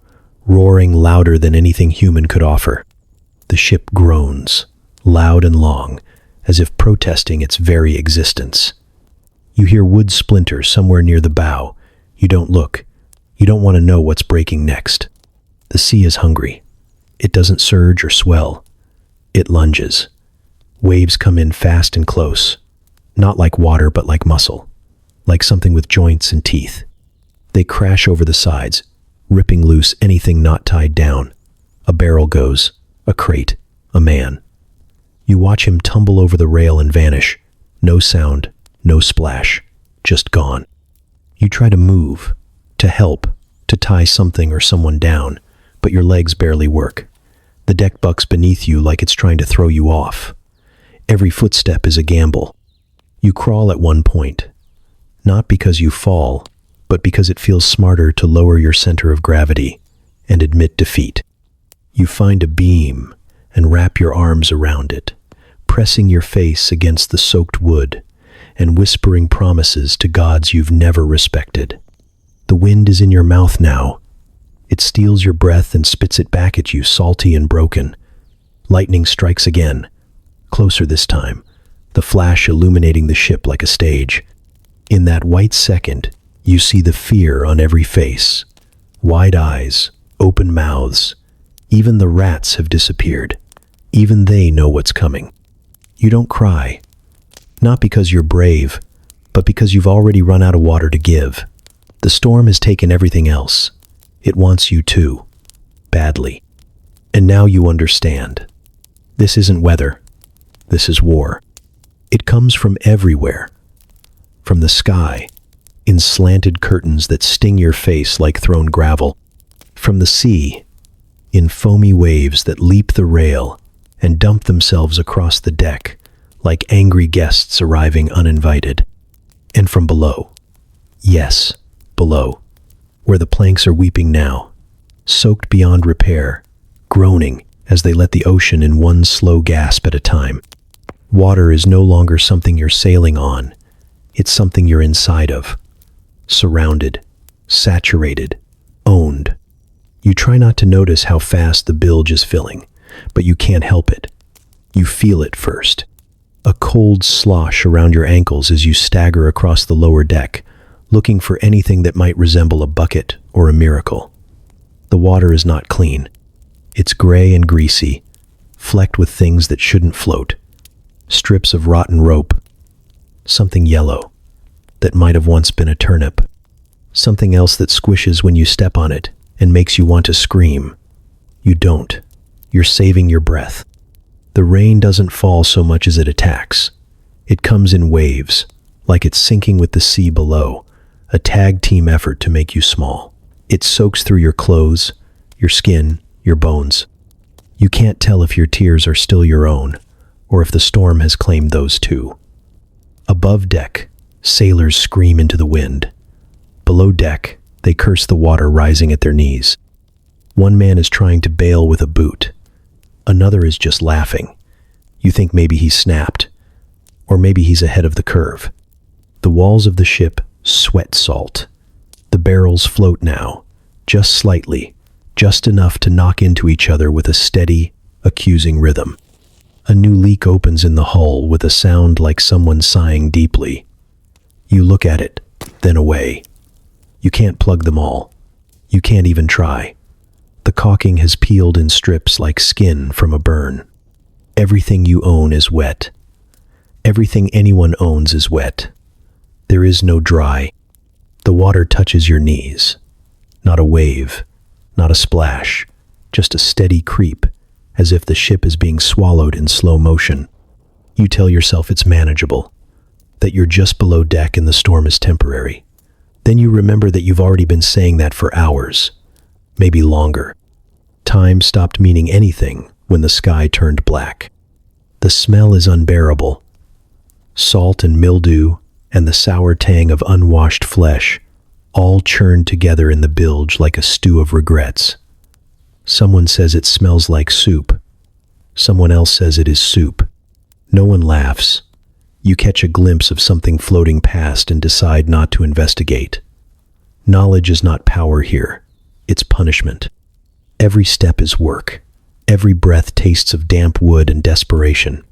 roaring louder than anything human could offer. The ship groans, loud and long, as if protesting its very existence. You hear wood splinters somewhere near the bow. You don't look. You don't want to know what's breaking next. The sea is hungry. It doesn't surge or swell. It lunges. Waves come in fast and close, not like water but like muscle, like something with joints and teeth. They crash over the sides, ripping loose anything not tied down. A barrel goes, a crate, a man. You watch him tumble over the rail and vanish. No sound, no splash, just gone. You try to move, to help, to tie something or someone down, but your legs barely work. The deck bucks beneath you like it's trying to throw you off. Every footstep is a gamble. You crawl at one point, not because you fall, but because it feels smarter to lower your center of gravity and admit defeat. You find a beam and wrap your arms around it, pressing your face against the soaked wood and whispering promises to gods you've never respected. The wind is in your mouth now. It steals your breath and spits it back at you, salty and broken. Lightning strikes again, closer this time, the flash illuminating the ship like a stage. In that white second, you see the fear on every face. Wide eyes, open mouths. Even the rats have disappeared. Even they know what's coming. You don't cry, not because you're brave, but because you've already run out of water to give. The storm has taken everything else. It wants you too, badly. And now you understand. This isn't weather. This is war. It comes from everywhere. From the sky, in slanted curtains that sting your face like thrown gravel. From the sea, in foamy waves that leap the rail and dump themselves across the deck like angry guests arriving uninvited. And from below, yes, below, where the planks are weeping now, soaked beyond repair, groaning as they let the ocean in one slow gasp at a time. Water is no longer something you're sailing on. It's something you're inside of. Surrounded, saturated, owned. You try not to notice how fast the bilge is filling, but you can't help it. You feel it first. A cold slosh around your ankles as you stagger across the lower deck, looking for anything that might resemble a bucket or a miracle. The water is not clean. It's gray and greasy, flecked with things that shouldn't float. Strips of rotten rope. Something yellow that might have once been a turnip. Something else that squishes when you step on it and makes you want to scream. You don't. You're saving your breath. The rain doesn't fall so much as it attacks. It comes in waves, like it's sinking with the sea below, a tag team effort to make you small. It soaks through your clothes, your skin, your bones. You can't tell if your tears are still your own, or if the storm has claimed those too. Above deck, sailors scream into the wind. Below deck, they curse the water rising at their knees. One man is trying to bail with a boot. Another is just laughing. You think maybe he's snapped, or maybe he's ahead of the curve. The walls of the ship sweat salt. The barrels float now, just slightly, just enough to knock into each other with a steady, accusing rhythm. A new leak opens in the hull with a sound like someone sighing deeply. You look at it, then away. You can't plug them all. You can't even try. The caulking has peeled in strips like skin from a burn. Everything you own is wet. Everything anyone owns is wet. There is no dry. The water touches your knees. Not a wave, not a splash, just a steady creep, as if the ship is being swallowed in slow motion. You tell yourself it's manageable, that you're just below deck and the storm is temporary. Then you remember that you've already been saying that for hours, maybe longer. Time stopped meaning anything when the sky turned black. The smell is unbearable. Salt and mildew and the sour tang of unwashed flesh all churned together in the bilge like a stew of regrets. Someone says it smells like soup. Someone else says it is soup. No one laughs. You catch a glimpse of something floating past and decide not to investigate. Knowledge is not power here. It's punishment. Every step is work. Every breath tastes of damp wood and desperation.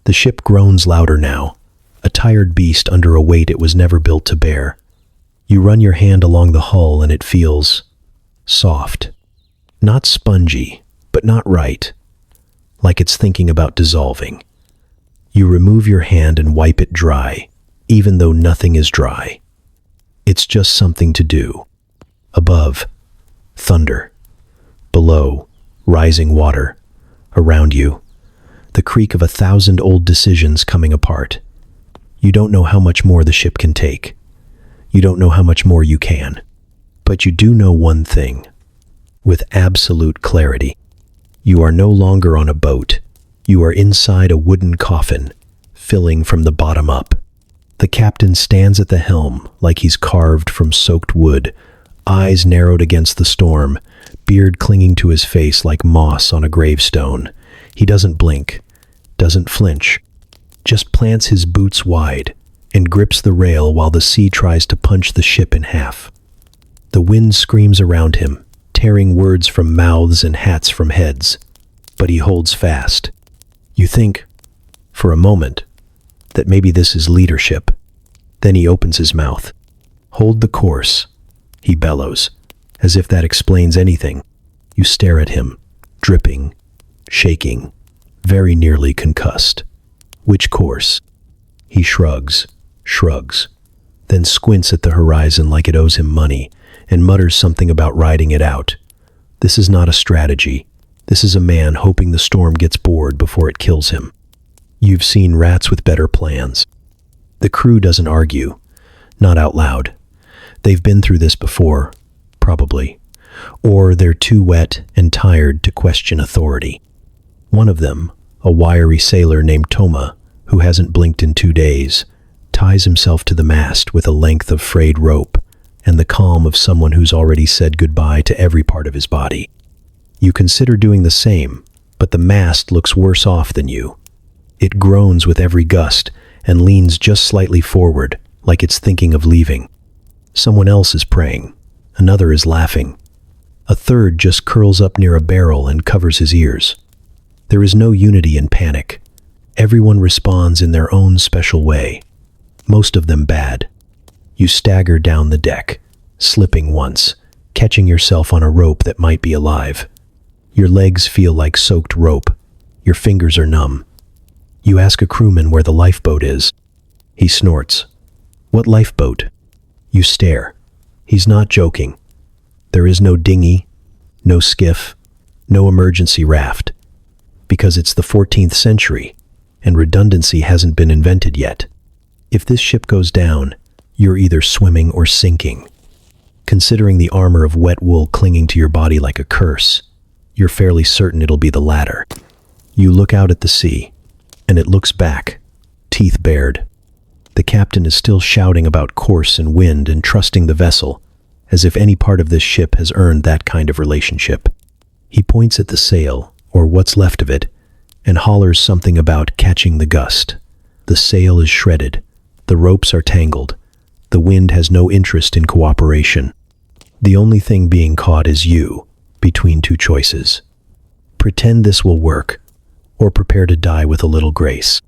The ship groans louder now, a tired beast under a weight it was never built to bear. You run your hand along the hull and it feels soft. Not spongy, but not right. Like it's thinking about dissolving. You remove your hand and wipe it dry, even though nothing is dry. It's just something to do. Above, thunder. Below, rising water. Around you, the creak of 1,000 old decisions coming apart. You don't know how much more the ship can take. You don't know how much more you can. But you do know one thing, with absolute clarity. You are no longer on a boat. You are inside a wooden coffin, filling from the bottom up. The captain stands at the helm like he's carved from soaked wood, eyes narrowed against the storm, beard clinging to his face like moss on a gravestone. He doesn't blink, doesn't flinch, just plants his boots wide and grips the rail while the sea tries to punch the ship in half. The wind screams around him, tearing words from mouths and hats from heads, but he holds fast. You think, for a moment, that maybe this is leadership. Then he opens his mouth. Hold the course, he bellows, as if that explains anything. You stare at him, dripping, shaking, very nearly concussed. Which course? He shrugs, then squints at the horizon like it owes him money, and mutters something about riding it out. This is not a strategy. This is a man hoping the storm gets bored before it kills him. You've seen rats with better plans. The crew doesn't argue, not out loud. They've been through this before, probably. Or they're too wet and tired to question authority. One of them, a wiry sailor named Toma, who hasn't blinked in 2 days, ties himself to the mast with a length of frayed rope and the calm of someone who's already said goodbye to every part of his body. You consider doing the same, but the mast looks worse off than you. It groans with every gust and leans just slightly forward, like it's thinking of leaving. Someone else is praying. Another is laughing. A third just curls up near a barrel and covers his ears. There is no unity in panic. Everyone responds in their own special way, most of them bad. You stagger down the deck, slipping once, catching yourself on a rope that might be alive. Your legs feel like soaked rope. Your fingers are numb. You ask a crewman where the lifeboat is. He snorts. What lifeboat? You stare. He's not joking. There is no dinghy, no skiff, no emergency raft. Because it's the 14th century, and redundancy hasn't been invented yet. If this ship goes down, You're either swimming or sinking. Considering the armor of wet wool clinging to your body like a curse, you're fairly certain it'll be the latter. You look out at the sea, and it looks back, teeth bared. The captain is still shouting about course and wind and trusting the vessel, as if any part of this ship has earned that kind of relationship. He points at the sail, or what's left of it, and hollers something about catching the gust. The sail is shredded. The ropes are tangled. The wind has no interest in cooperation. The only thing being caught is you, between two choices. Pretend this will work, or prepare to die with a little grace.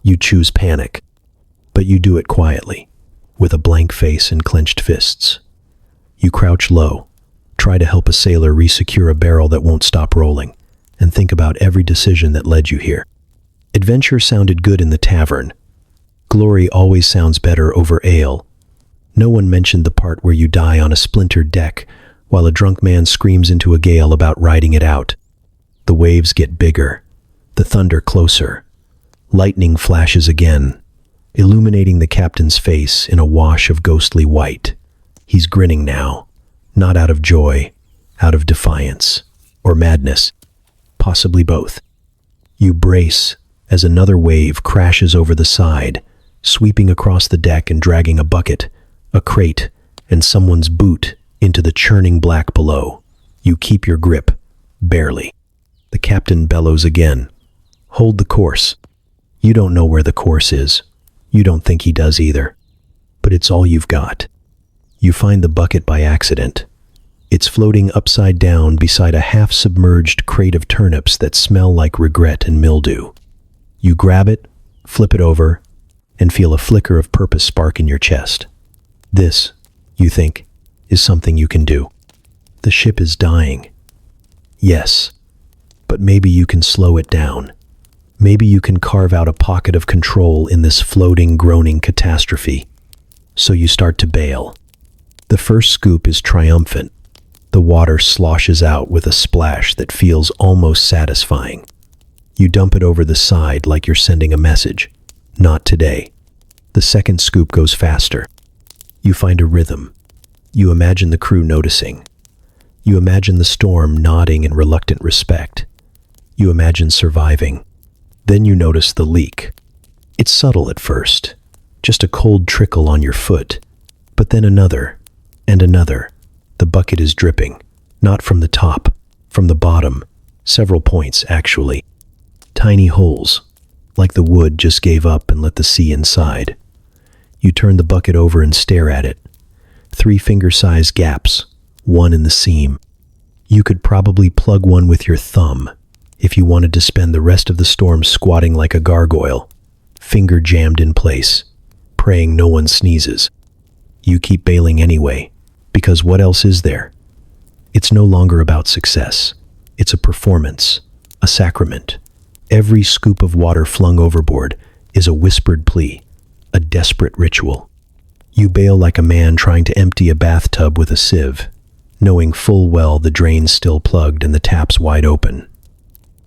You choose panic, but you do it quietly, with a blank face and clenched fists. You crouch low, try to help a sailor resecure a barrel that won't stop rolling, and think about every decision that led you here. Adventure sounded good in the tavern. Glory always sounds better over ale. No one mentioned the part where you die on a splintered deck, while a drunk man screams into a gale about riding it out. The waves get bigger, the thunder closer. Lightning flashes again, illuminating the captain's face in a wash of ghostly white. He's grinning now, not out of joy, out of defiance, or madness, possibly both. You brace as another wave crashes over the side, sweeping across the deck and dragging a bucket, a crate, and someone's boot into the churning black below. You keep your grip, barely. The captain bellows again. Hold the course. You don't know where the course is. You don't think he does either. But it's all you've got. You find the bucket by accident. It's floating upside down beside a half-submerged crate of turnips that smell like regret and mildew. You grab it, flip it over, and feel a flicker of purpose spark in your chest. This, you think, is something you can do. The ship is dying. Yes, but maybe you can slow it down. Maybe you can carve out a pocket of control in this floating, groaning catastrophe. So you start to bail. The first scoop is triumphant. The water sloshes out with a splash that feels almost satisfying. You dump it over the side like you're sending a message. Not today. The second scoop goes faster. You find a rhythm. You imagine the crew noticing. You imagine the storm nodding in reluctant respect. You imagine surviving. Then you notice the leak. It's subtle at first, just a cold trickle on your foot. But then another, and another. The bucket is dripping, not from the top, from the bottom, several points actually. Tiny holes, like the wood just gave up and let the sea inside. You turn the bucket over and stare at it. 3 finger-sized gaps, one in the seam. You could probably plug one with your thumb if you wanted to spend the rest of the storm squatting like a gargoyle, finger jammed in place, praying no one sneezes. You keep bailing anyway, because what else is there? It's no longer about success. It's a performance, a sacrament. Every scoop of water flung overboard is a whispered plea, a desperate ritual. You bail like a man trying to empty a bathtub with a sieve, knowing full well the drain's still plugged and the tap's wide open.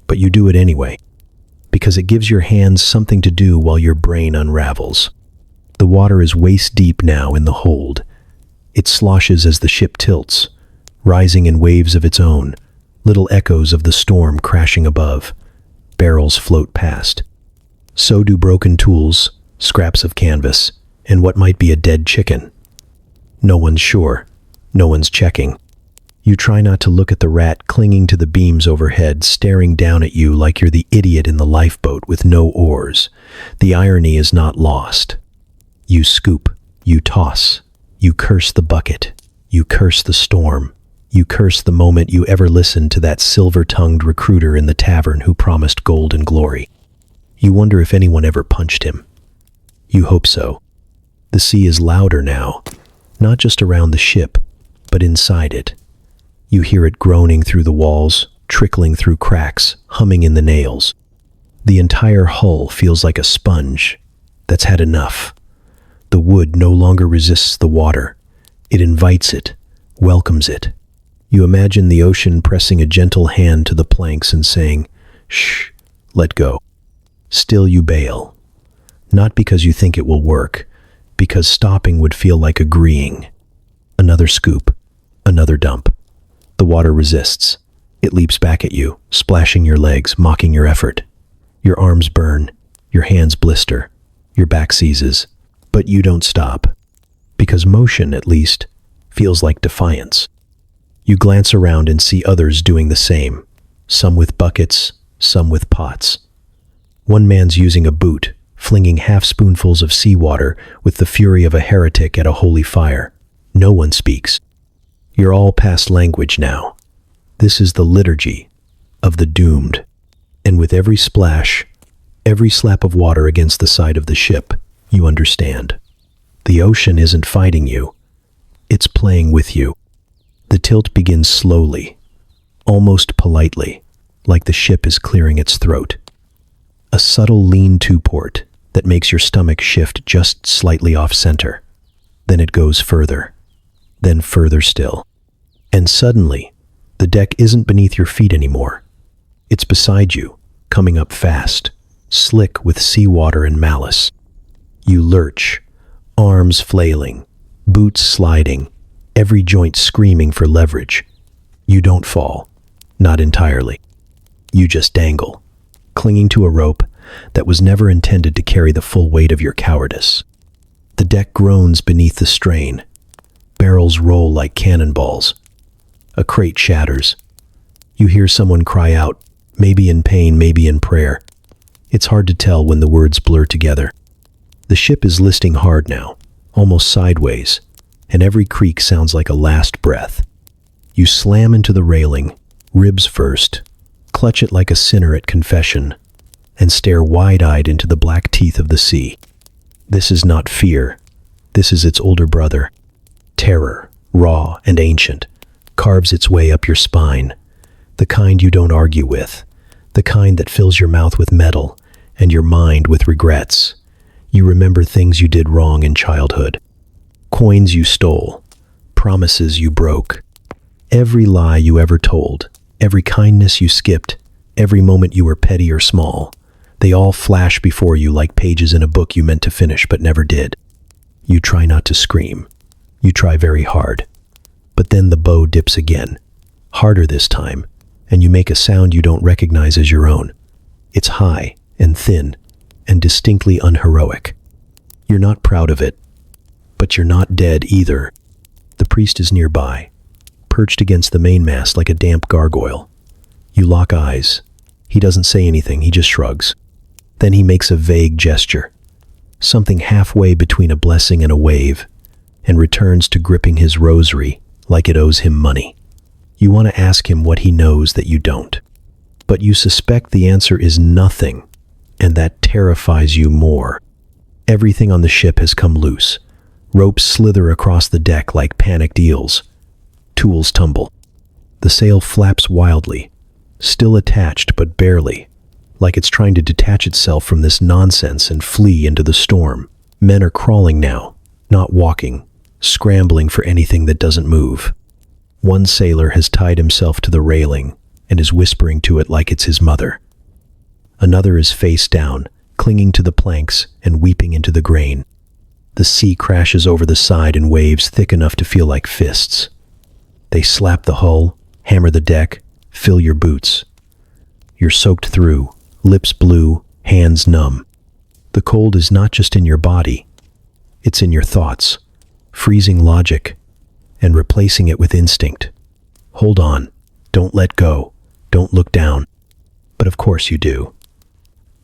But you do it anyway, because it gives your hands something to do while your brain unravels. The water is waist deep now in the hold. It sloshes as the ship tilts, rising in waves of its own, little echoes of the storm crashing above. Barrels float past. So do broken tools, scraps of canvas, and what might be a dead chicken. No one's sure. No one's checking. You try not to look at the rat clinging to the beams overhead, staring down at you like you're the idiot in the lifeboat with no oars. The irony is not lost. You scoop. You toss. You curse the bucket. You curse the storm. You curse the moment you ever listened to that silver-tongued recruiter in the tavern who promised gold and glory. You wonder if anyone ever punched him. You hope so. The sea is louder now, not just around the ship, but inside it. You hear it groaning through the walls, trickling through cracks, humming in the nails. The entire hull feels like a sponge that's had enough. The wood no longer resists the water. It invites it, welcomes it. You imagine the ocean pressing a gentle hand to the planks and saying, "Shh, let go." Still you bail. Not because you think it will work, because stopping would feel like agreeing. Another scoop, another dump. The water resists. It leaps back at you, splashing your legs, mocking your effort. Your arms burn, your hands blister, your back seizes. But you don't stop, because motion, at least, feels like defiance. You glance around and see others doing the same, some with buckets, some with pots. One man's using a boot, flinging half-spoonfuls of seawater with the fury of a heretic at a holy fire. No one speaks. You're all past language now. This is the liturgy of the doomed. And with every splash, every slap of water against the side of the ship, you understand. The ocean isn't fighting you. It's playing with you. The tilt begins slowly, almost politely, like the ship is clearing its throat. A subtle lean-to port that makes your stomach shift just slightly off-center. Then it goes further, then further still. And suddenly, the deck isn't beneath your feet anymore. It's beside you, coming up fast, slick with seawater and malice. You lurch, arms flailing, boots sliding, every joint screaming for leverage. You don't fall, not entirely. You just dangle, clinging to a rope that was never intended to carry the full weight of your cowardice. The deck groans beneath the strain. Barrels roll like cannonballs. A crate shatters. You hear someone cry out, maybe in pain, maybe in prayer. It's hard to tell when the words blur together. The ship is listing hard now, almost sideways, and every creak sounds like a last breath. You slam into the railing, ribs first, clutch it like a sinner at confession, and stare wide-eyed into the black teeth of the sea. This is not fear. This is its older brother. Terror, raw and ancient, carves its way up your spine. The kind you don't argue with. The kind that fills your mouth with metal and your mind with regrets. You remember things you did wrong in childhood. Coins you stole. Promises you broke. Every lie you ever told. Every kindness you skipped. Every moment you were petty or small. They all flash before you like pages in a book you meant to finish but never did. You try not to scream. You try very hard. But then the bow dips again. Harder this time. And you make a sound you don't recognize as your own. It's high and thin and distinctly unheroic. You're not proud of it, but you're not dead either. The priest is nearby, perched against the mainmast like a damp gargoyle. You lock eyes. He doesn't say anything, he just shrugs. Then he makes a vague gesture, something halfway between a blessing and a wave, and returns to gripping his rosary like it owes him money. You want to ask him what he knows that you don't, but you suspect the answer is nothing, and that terrifies you more. Everything on the ship has come loose. Ropes slither across the deck like panicked eels. Tools tumble. The sail flaps wildly, still attached but barely, like it's trying to detach itself from this nonsense and flee into the storm. Men are crawling now, not walking, scrambling for anything that doesn't move. One sailor has tied himself to the railing and is whispering to it like it's his mother. Another is face down, clinging to the planks and weeping into the grain. The sea crashes over the side in waves thick enough to feel like fists. They slap the hull, hammer the deck, fill your boots. You're soaked through, lips blue, hands numb. The cold is not just in your body, it's in your thoughts, freezing logic and replacing it with instinct. Hold on, don't let go, don't look down. But of course you do.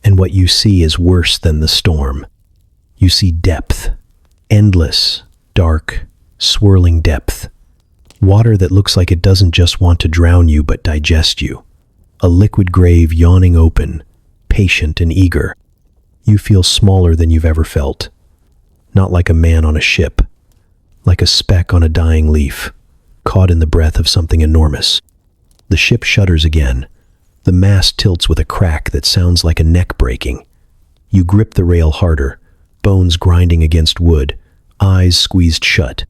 And what you see is worse than the storm. You see depth, endless, dark, swirling depth. Water that looks like it doesn't just want to drown you but digest you. A liquid grave yawning open, patient and eager. You feel smaller than you've ever felt. Not like a man on a ship, like a speck on a dying leaf, caught in the breath of something enormous. The ship shudders again. The mast tilts with a crack that sounds like a neck breaking. You grip the rail harder, bones grinding against wood, eyes squeezed shut.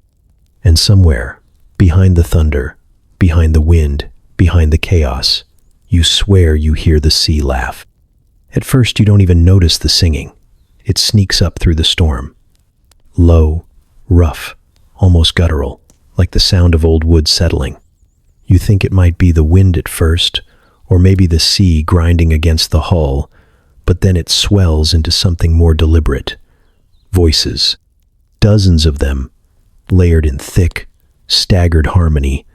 And somewhere, behind the thunder, behind the wind, behind the chaos, you swear you hear the sea laugh. At first you don't even notice the singing. It sneaks up through the storm. low, rough, almost guttural, like the sound of old wood settling. You think it might be the wind at first, or maybe the sea grinding against the hull, but then it swells into something more deliberate. Voices, dozens of them, layered in thick, staggered harmony,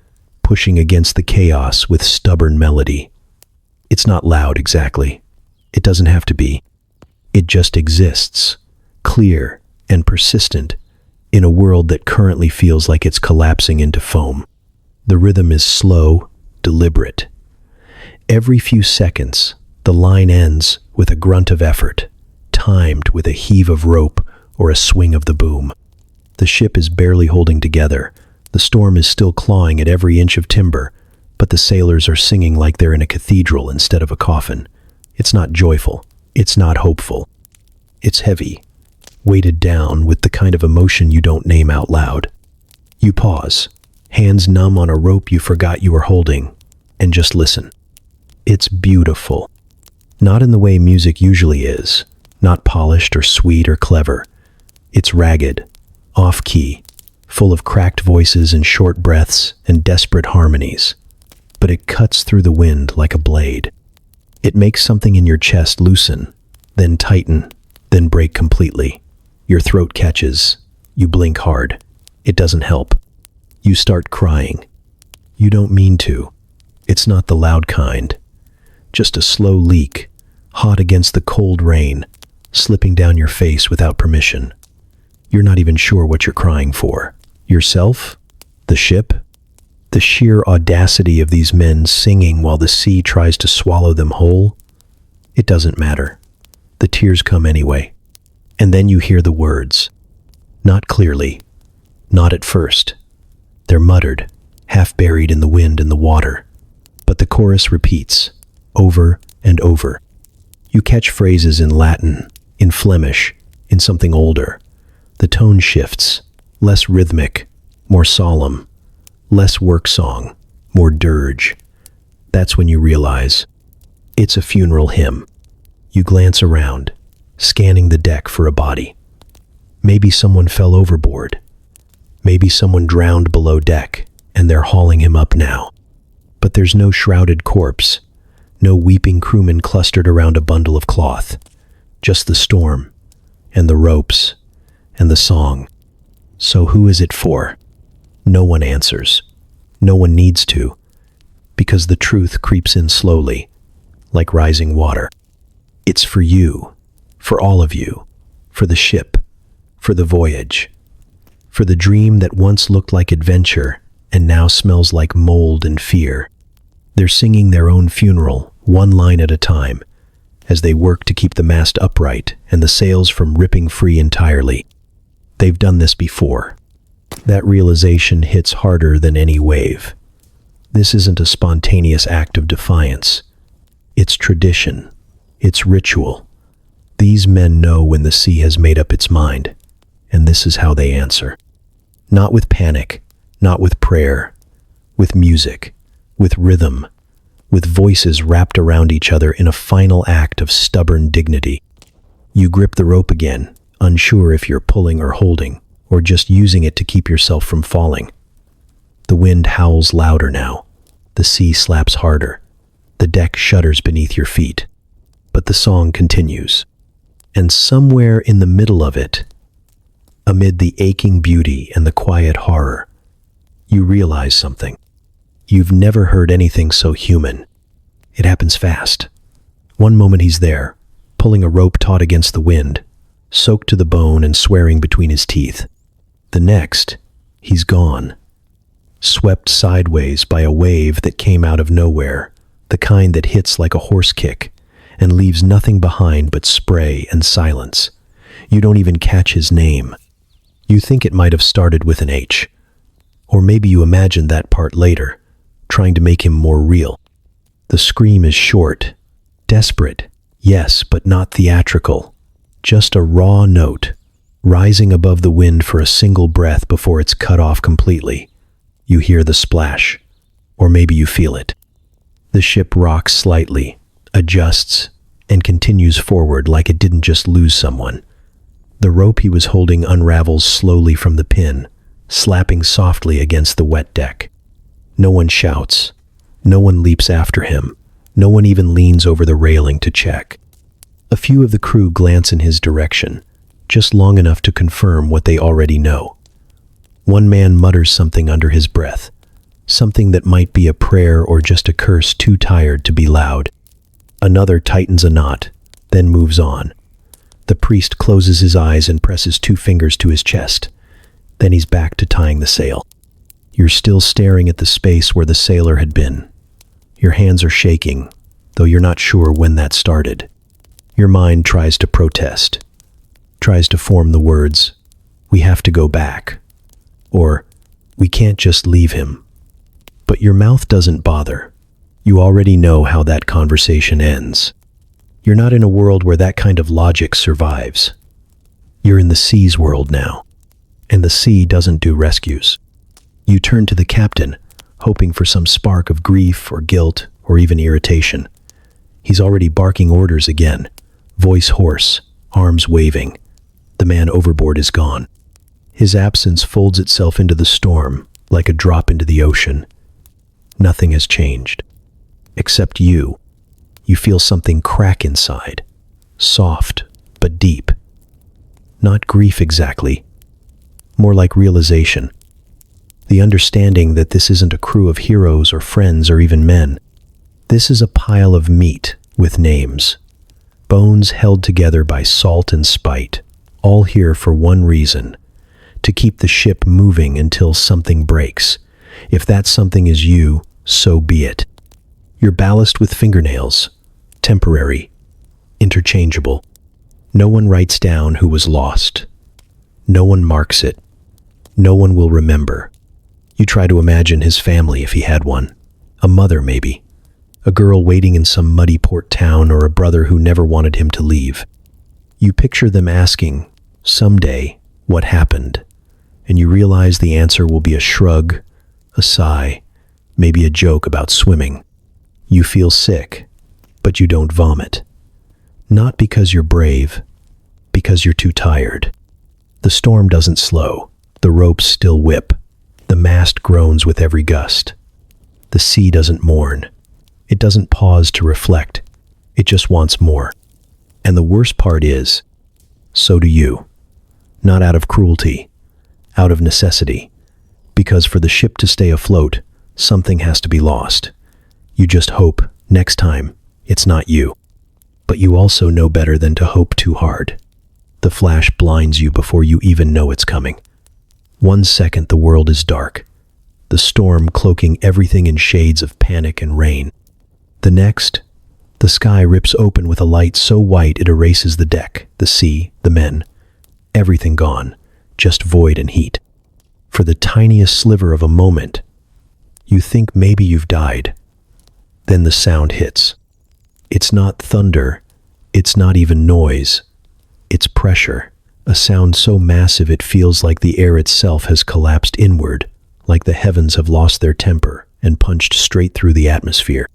pushing against the chaos with stubborn melody. It's not loud exactly. It doesn't have to be. It just exists, clear and persistent, in a world that currently feels like it's collapsing into foam. The rhythm is slow, deliberate. Every few seconds, the line ends with a grunt of effort, timed with a heave of rope or a swing of the boom. The ship is barely holding together. The storm is still clawing at every inch of timber, but the sailors are singing like they're in a cathedral instead of a coffin. It's not joyful. It's not hopeful. It's heavy, weighted down with the kind of emotion you don't name out loud. You pause, hands numb on a rope you forgot you were holding, and just listen. It's beautiful. Not in the way music usually is, not polished or sweet or clever. It's ragged, off-key, full of cracked voices and short breaths and desperate harmonies. But it cuts through the wind like a blade. It makes something in your chest loosen, then tighten, then break completely. Your throat catches. You blink hard. It doesn't help. You start crying. You don't mean to. It's not the loud kind. Just a slow leak, hot against the cold rain, slipping down your face without permission. You're not even sure what you're crying for. Yourself? The ship? The sheer audacity of these men singing while the sea tries to swallow them whole? It doesn't matter. The tears come anyway. And then you hear the words. Not clearly. Not at first. They're muttered, half buried in the wind and the water. But the chorus repeats, over and over. You catch phrases in Latin, in Flemish, in something older. The tone shifts, less rhythmic, more solemn, less work song, more dirge. That's when you realize it's a funeral hymn. You glance around, scanning the deck for a body. Maybe someone fell overboard. Maybe someone drowned below deck, and they're hauling him up now. But there's no shrouded corpse, no weeping crewman clustered around a bundle of cloth. Just the storm, and the ropes, and the song. So who is it for? No one answers. No one needs to, because the truth creeps in slowly, like rising water. It's for you, for all of you, for the ship, for the voyage, for the dream that once looked like adventure and now smells like mold and fear. They're singing their own funeral, one line at a time, as they work to keep the mast upright and the sails from ripping free entirely. They've done this before. That realization hits harder than any wave. This isn't a spontaneous act of defiance. It's tradition. It's ritual. These men know when the sea has made up its mind, and this is how they answer. Not with panic, not with prayer, with music, with rhythm, with voices wrapped around each other in a final act of stubborn dignity. You grip the rope again, unsure if you're pulling or holding, or just using it to keep yourself from falling. The wind howls louder now. The sea slaps harder. The deck shudders beneath your feet. But the song continues. And somewhere in the middle of it, amid the aching beauty and the quiet horror, you realize something. You've never heard anything so human. It happens fast. One moment he's there, pulling a rope taut against the wind, soaked to the bone and swearing between his teeth. The next, he's gone, swept sideways by a wave that came out of nowhere, the kind that hits like a horse kick and leaves nothing behind but spray and silence. You don't even catch his name. You think it might have started with an H. Or maybe you imagined that part later, trying to make him more real. The scream is short, desperate, yes, but not theatrical. Just a raw note, rising above the wind for a single breath before it's cut off completely. You hear the splash, or maybe you feel it. The ship rocks slightly, adjusts, and continues forward like it didn't just lose someone. The rope he was holding unravels slowly from the pin, slapping softly against the wet deck. No one shouts. No one leaps after him. No one even leans over the railing to check. A few of the crew glance in his direction, just long enough to confirm what they already know. One man mutters something under his breath, something that might be a prayer or just a curse too tired to be loud. Another tightens a knot, then moves on. The priest closes his eyes and presses 2 fingers to his chest. Then he's back to tying the sail. You're still staring at the space where the sailor had been. Your hands are shaking, though you're not sure when that started. Your mind tries to protest, tries to form the words, "We have to go back," or "We can't just leave him." But your mouth doesn't bother. You already know how that conversation ends. You're not in a world where that kind of logic survives. You're in the sea's world now, and the sea doesn't do rescues. You turn to the captain, hoping for some spark of grief or guilt or even irritation. He's already barking orders again, voice hoarse, arms waving. The man overboard is gone. His absence folds itself into the storm like a drop into the ocean. Nothing has changed. Except you. You feel something crack inside, soft but deep. Not grief exactly, more like realization. The understanding that this isn't a crew of heroes or friends or even men. This is a pile of meat with names. Bones held together by salt and spite, all here for one reason: to keep the ship moving until something breaks. If that something is you, so be it. You're ballast with fingernails, temporary, interchangeable. No one writes down who was lost. No one marks it. No one will remember. You try to imagine his family if he had one. A mother, maybe. A girl waiting in some muddy port town, or a brother who never wanted him to leave. You picture them asking, someday, what happened? And you realize the answer will be a shrug, a sigh, maybe a joke about swimming. You feel sick, but you don't vomit. Not because you're brave, because you're too tired. The storm doesn't slow. The ropes still whip. The mast groans with every gust. The sea doesn't mourn. It doesn't pause to reflect. It just wants more. And the worst part is, so do you. Not out of cruelty, out of necessity. Because for the ship to stay afloat, something has to be lost. You just hope, next time, it's not you. But you also know better than to hope too hard. The flash blinds you before you even know it's coming. 1 second the world is dark, the storm cloaking everything in shades of panic and rain. The next, the sky rips open with a light so white it erases the deck, the sea, the men. Everything gone, just void and heat. For the tiniest sliver of a moment, you think maybe you've died. Then the sound hits. It's not thunder, it's not even noise. It's pressure, a sound so massive it feels like the air itself has collapsed inward, like the heavens have lost their temper and punched straight through the atmosphere.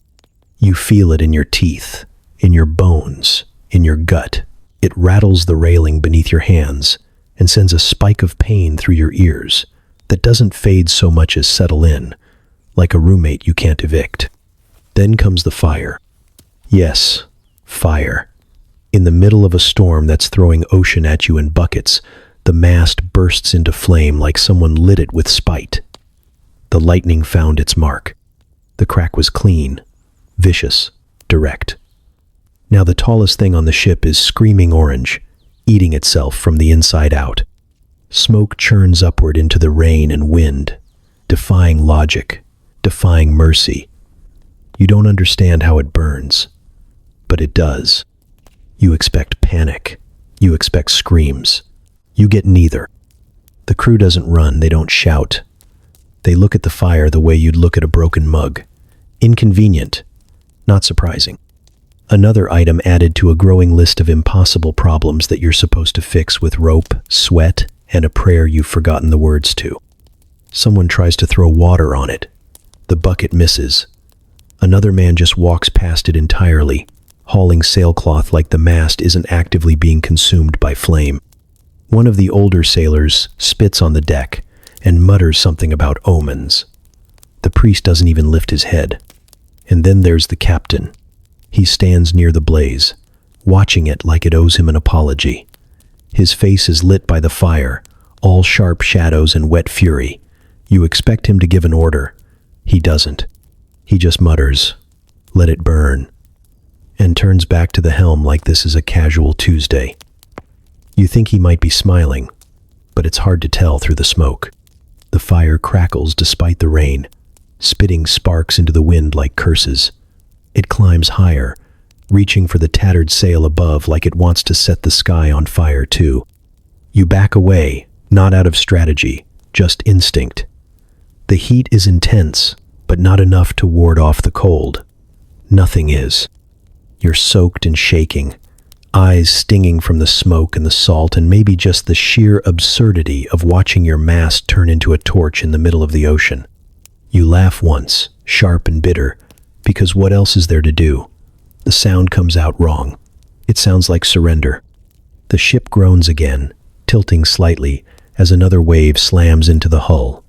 You feel it in your teeth, in your bones, in your gut. It rattles the railing beneath your hands and sends a spike of pain through your ears that doesn't fade so much as settle in, like a roommate you can't evict. Then comes the fire. Yes, fire. In the middle of a storm that's throwing ocean at you in buckets, the mast bursts into flame like someone lit it with spite. The lightning found its mark. The crack was clean, vicious, direct. Now the tallest thing on the ship is screaming orange, eating itself from the inside out. Smoke churns upward into the rain and wind, defying logic, defying mercy. You don't understand how it burns, but it does. You expect panic. You expect screams. You get neither. The crew doesn't run, they don't shout. They look at the fire the way you'd look at a broken mug. Inconvenient, not surprising. Another item added to a growing list of impossible problems that you're supposed to fix with rope, sweat, and a prayer you've forgotten the words to. Someone tries to throw water on it. The bucket misses. Another man just walks past it entirely, hauling sailcloth like the mast isn't actively being consumed by flame. One of the older sailors spits on the deck and mutters something about omens. The priest doesn't even lift his head. And then there's the captain. He stands near the blaze, watching it like it owes him an apology. His face is lit by the fire, all sharp shadows and wet fury. You expect him to give an order. He doesn't. He just mutters, "Let it burn," and turns back to the helm like this is a casual Tuesday. You think he might be smiling, but it's hard to tell through the smoke. The fire crackles despite the rain, spitting sparks into the wind like curses. It climbs higher, reaching for the tattered sail above like it wants to set the sky on fire too. You back away, not out of strategy, just instinct. The heat is intense, but not enough to ward off the cold. Nothing is. You're soaked and shaking, eyes stinging from the smoke and the salt and maybe just the sheer absurdity of watching your mast turn into a torch in the middle of the ocean. You laugh once, sharp and bitter, because what else is there to do? The sound comes out wrong. It sounds like surrender. The ship groans again, tilting slightly as another wave slams into the hull.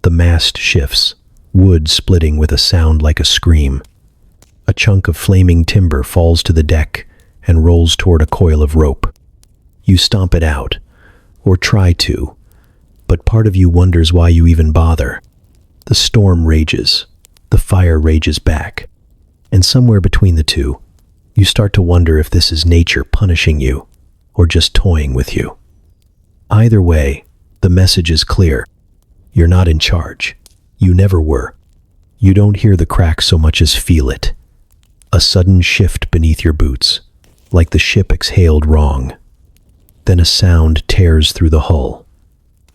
The mast shifts, wood splitting with a sound like a scream. A chunk of flaming timber falls to the deck and rolls toward a coil of rope. You stomp it out, or try to, but part of you wonders why you even bother. The storm rages, the fire rages back, and somewhere between the two, you start to wonder if this is nature punishing you, or just toying with you. Either way, the message is clear. You're not in charge. You never were. You don't hear the crack so much as feel it. A sudden shift beneath your boots, like the ship exhaled wrong. Then a sound tears through the hull.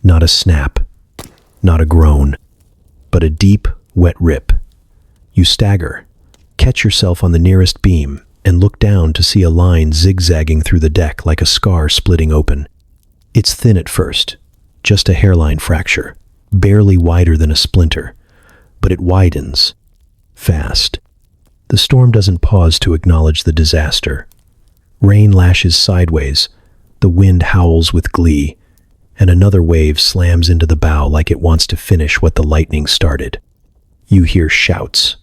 Not a snap, not a groan, but a deep, wet rip. You stagger, catch yourself on the nearest beam, and look down to see a line zigzagging through the deck like a scar splitting open. It's thin at first, just a hairline fracture, barely wider than a splinter, but it widens, fast. The storm doesn't pause to acknowledge the disaster. Rain lashes sideways, the wind howls with glee, and another wave slams into the bow like it wants to finish what the lightning started. You hear shouts,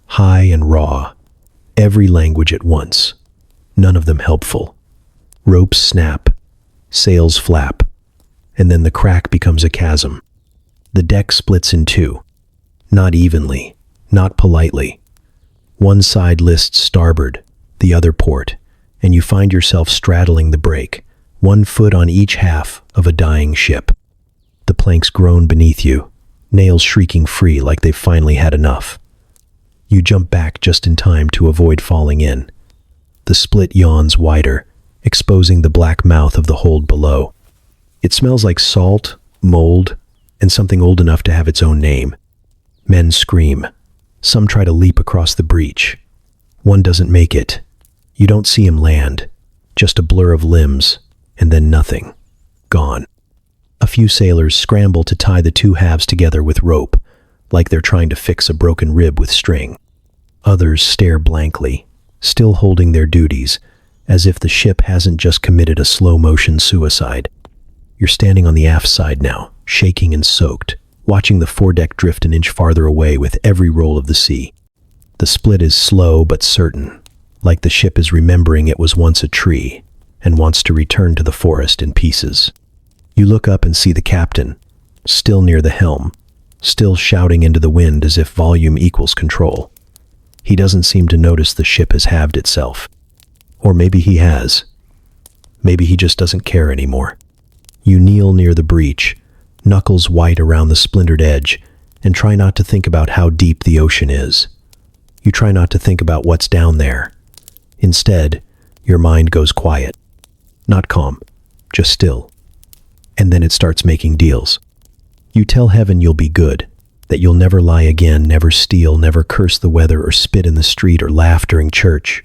high and raw, every language at once, none of them helpful. Ropes snap, sails flap, and then the crack becomes a chasm. The deck splits in two, not evenly, not politely. One side lists starboard, the other port, and you find yourself straddling the break, one foot on each half of a dying ship. The planks groan beneath you, nails shrieking free like they've finally had enough. You jump back just in time to avoid falling in. The split yawns wider, exposing the black mouth of the hold below. It smells like salt, mold, and something old enough to have its own name. Men scream. Some try to leap across the breach. One doesn't make it. You don't see him land, just a blur of limbs, and then nothing. Gone. A few sailors scramble to tie the two halves together with rope, like they're trying to fix a broken rib with string. Others stare blankly, still holding their duties, as if the ship hasn't just committed a slow-motion suicide. You're standing on the aft side now, shaking and soaked, watching the foredeck drift an inch farther away with every roll of the sea. The split is slow but certain, like the ship is remembering it was once a tree and wants to return to the forest in pieces. You look up and see the captain, still near the helm, still shouting into the wind as if volume equals control. He doesn't seem to notice the ship has halved itself. Or maybe he has. Maybe he just doesn't care anymore. You kneel near the breach, knuckles white around the splintered edge, and try not to think about how deep the ocean is. You try not to think about what's down there. Instead, your mind goes quiet. Not calm, just still. And then it starts making deals. You tell heaven you'll be good, that you'll never lie again, never steal, never curse the weather or spit in the street or laugh during church.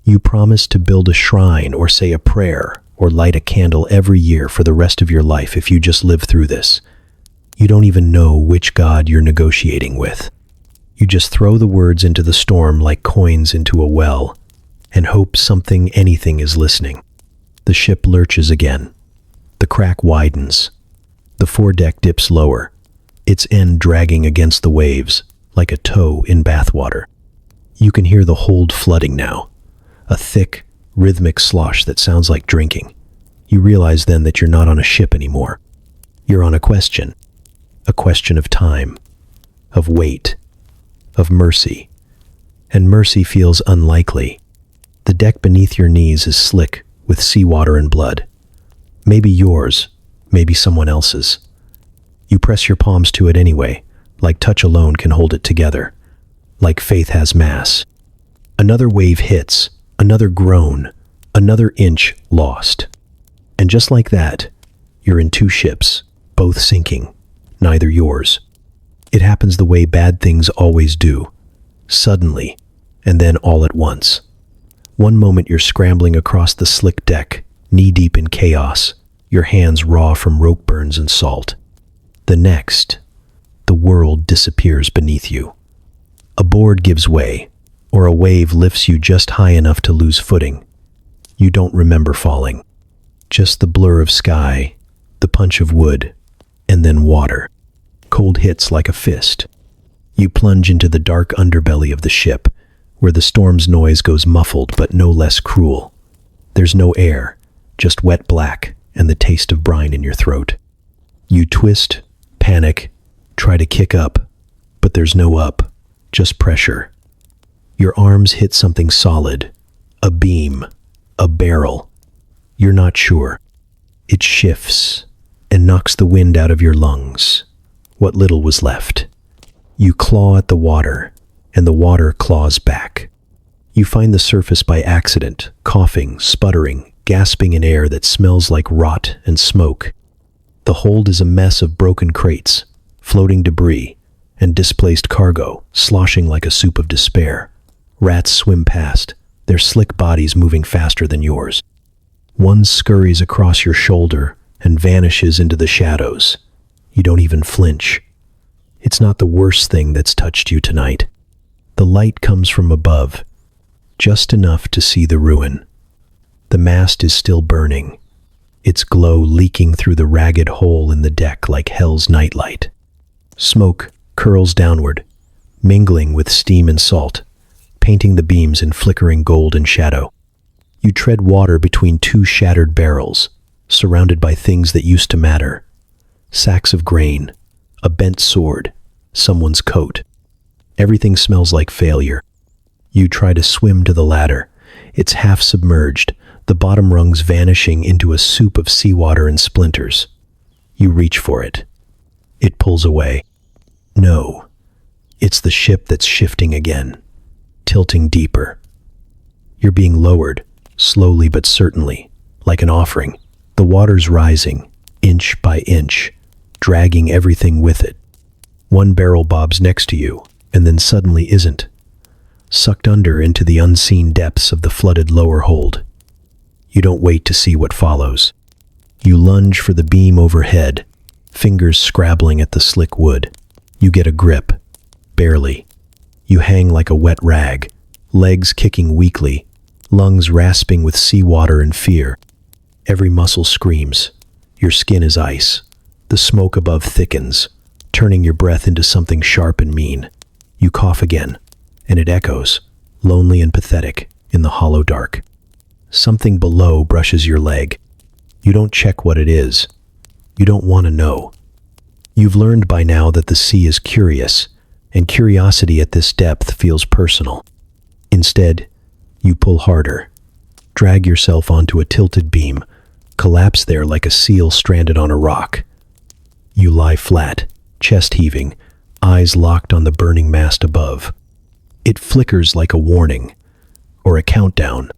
You promise to build a shrine or say a prayer or light a candle every year for the rest of your life if you just live through this. You don't even know which God you're negotiating with. You just throw the words into the storm like coins into a well and hope something, anything is listening. The ship lurches again, The crack widens. The foredeck dips lower, its end dragging against the waves like a toe in bathwater. You can hear the hold flooding now, a thick, rhythmic slosh that sounds like drinking. You realize then that you're not on a ship anymore. You're on a question of time, of weight, of mercy. And mercy feels unlikely. The deck beneath your knees is slick with seawater and blood. Maybe yours, maybe someone else's. You press your palms to it anyway, like touch alone can hold it together, like faith has mass. Another wave hits, another groan, another inch lost. And just like that, you're in two ships, both sinking, neither yours. It happens the way bad things always do, suddenly, and then all at once. One moment you're scrambling across the slick deck, knee-deep in chaos, your hands raw from rope burns and salt. The next, the world disappears beneath you. A board gives way, or a wave lifts you just high enough to lose footing. You don't remember falling. Just the blur of sky, the punch of wood, and then water. Cold hits like a fist. You plunge into the dark underbelly of the ship, where the storm's noise goes muffled but no less cruel. There's no air, just wet black and the taste of brine in your throat. You twist, panic, try to kick up, but there's no up, just pressure. Your arms hit something solid, a beam, a barrel. You're not sure. It shifts and knocks the wind out of your lungs, what little was left. You claw at the water, and the water claws back. You find the surface by accident, coughing, sputtering, gasping in air that smells like rot and smoke. The hold is a mess of broken crates, floating debris, and displaced cargo, sloshing like a soup of despair. Rats swim past, their slick bodies moving faster than yours. One scurries across your shoulder and vanishes into the shadows. You don't even flinch. It's not the worst thing that's touched you tonight. The light comes from above, just enough to see the ruin. The mast is still burning, its glow leaking through the ragged hole in the deck like hell's nightlight. Smoke curls downward, mingling with steam and salt, painting the beams in flickering gold and shadow. You tread water between two shattered barrels, surrounded by things that used to matter. Sacks of grain, a bent sword, someone's coat. Everything smells like failure. You try to swim to the ladder. It's half submerged, the bottom rungs vanishing into a soup of seawater and splinters. You reach for it. It pulls away. No, it's the ship that's shifting again, tilting deeper. You're being lowered, slowly but certainly, like an offering. The water's rising, inch by inch, dragging everything with it. One barrel bobs next to you, and then suddenly isn't. Sucked under into the unseen depths of the flooded lower hold. You don't wait to see what follows. You lunge for the beam overhead, fingers scrabbling at the slick wood. You get a grip, barely. You hang like a wet rag, legs kicking weakly, lungs rasping with seawater and fear. Every muscle screams. Your skin is ice. The smoke above thickens, turning your breath into something sharp and mean. You cough again, and it echoes, lonely and pathetic, in the hollow dark. Something below brushes your leg. You don't check what it is. You don't want to know. You've learned by now that the sea is curious, and curiosity at this depth feels personal. Instead, you pull harder, drag yourself onto a tilted beam, collapse there like a seal stranded on a rock. You lie flat, chest heaving, eyes locked on the burning mast above. It flickers like a warning, or a countdown.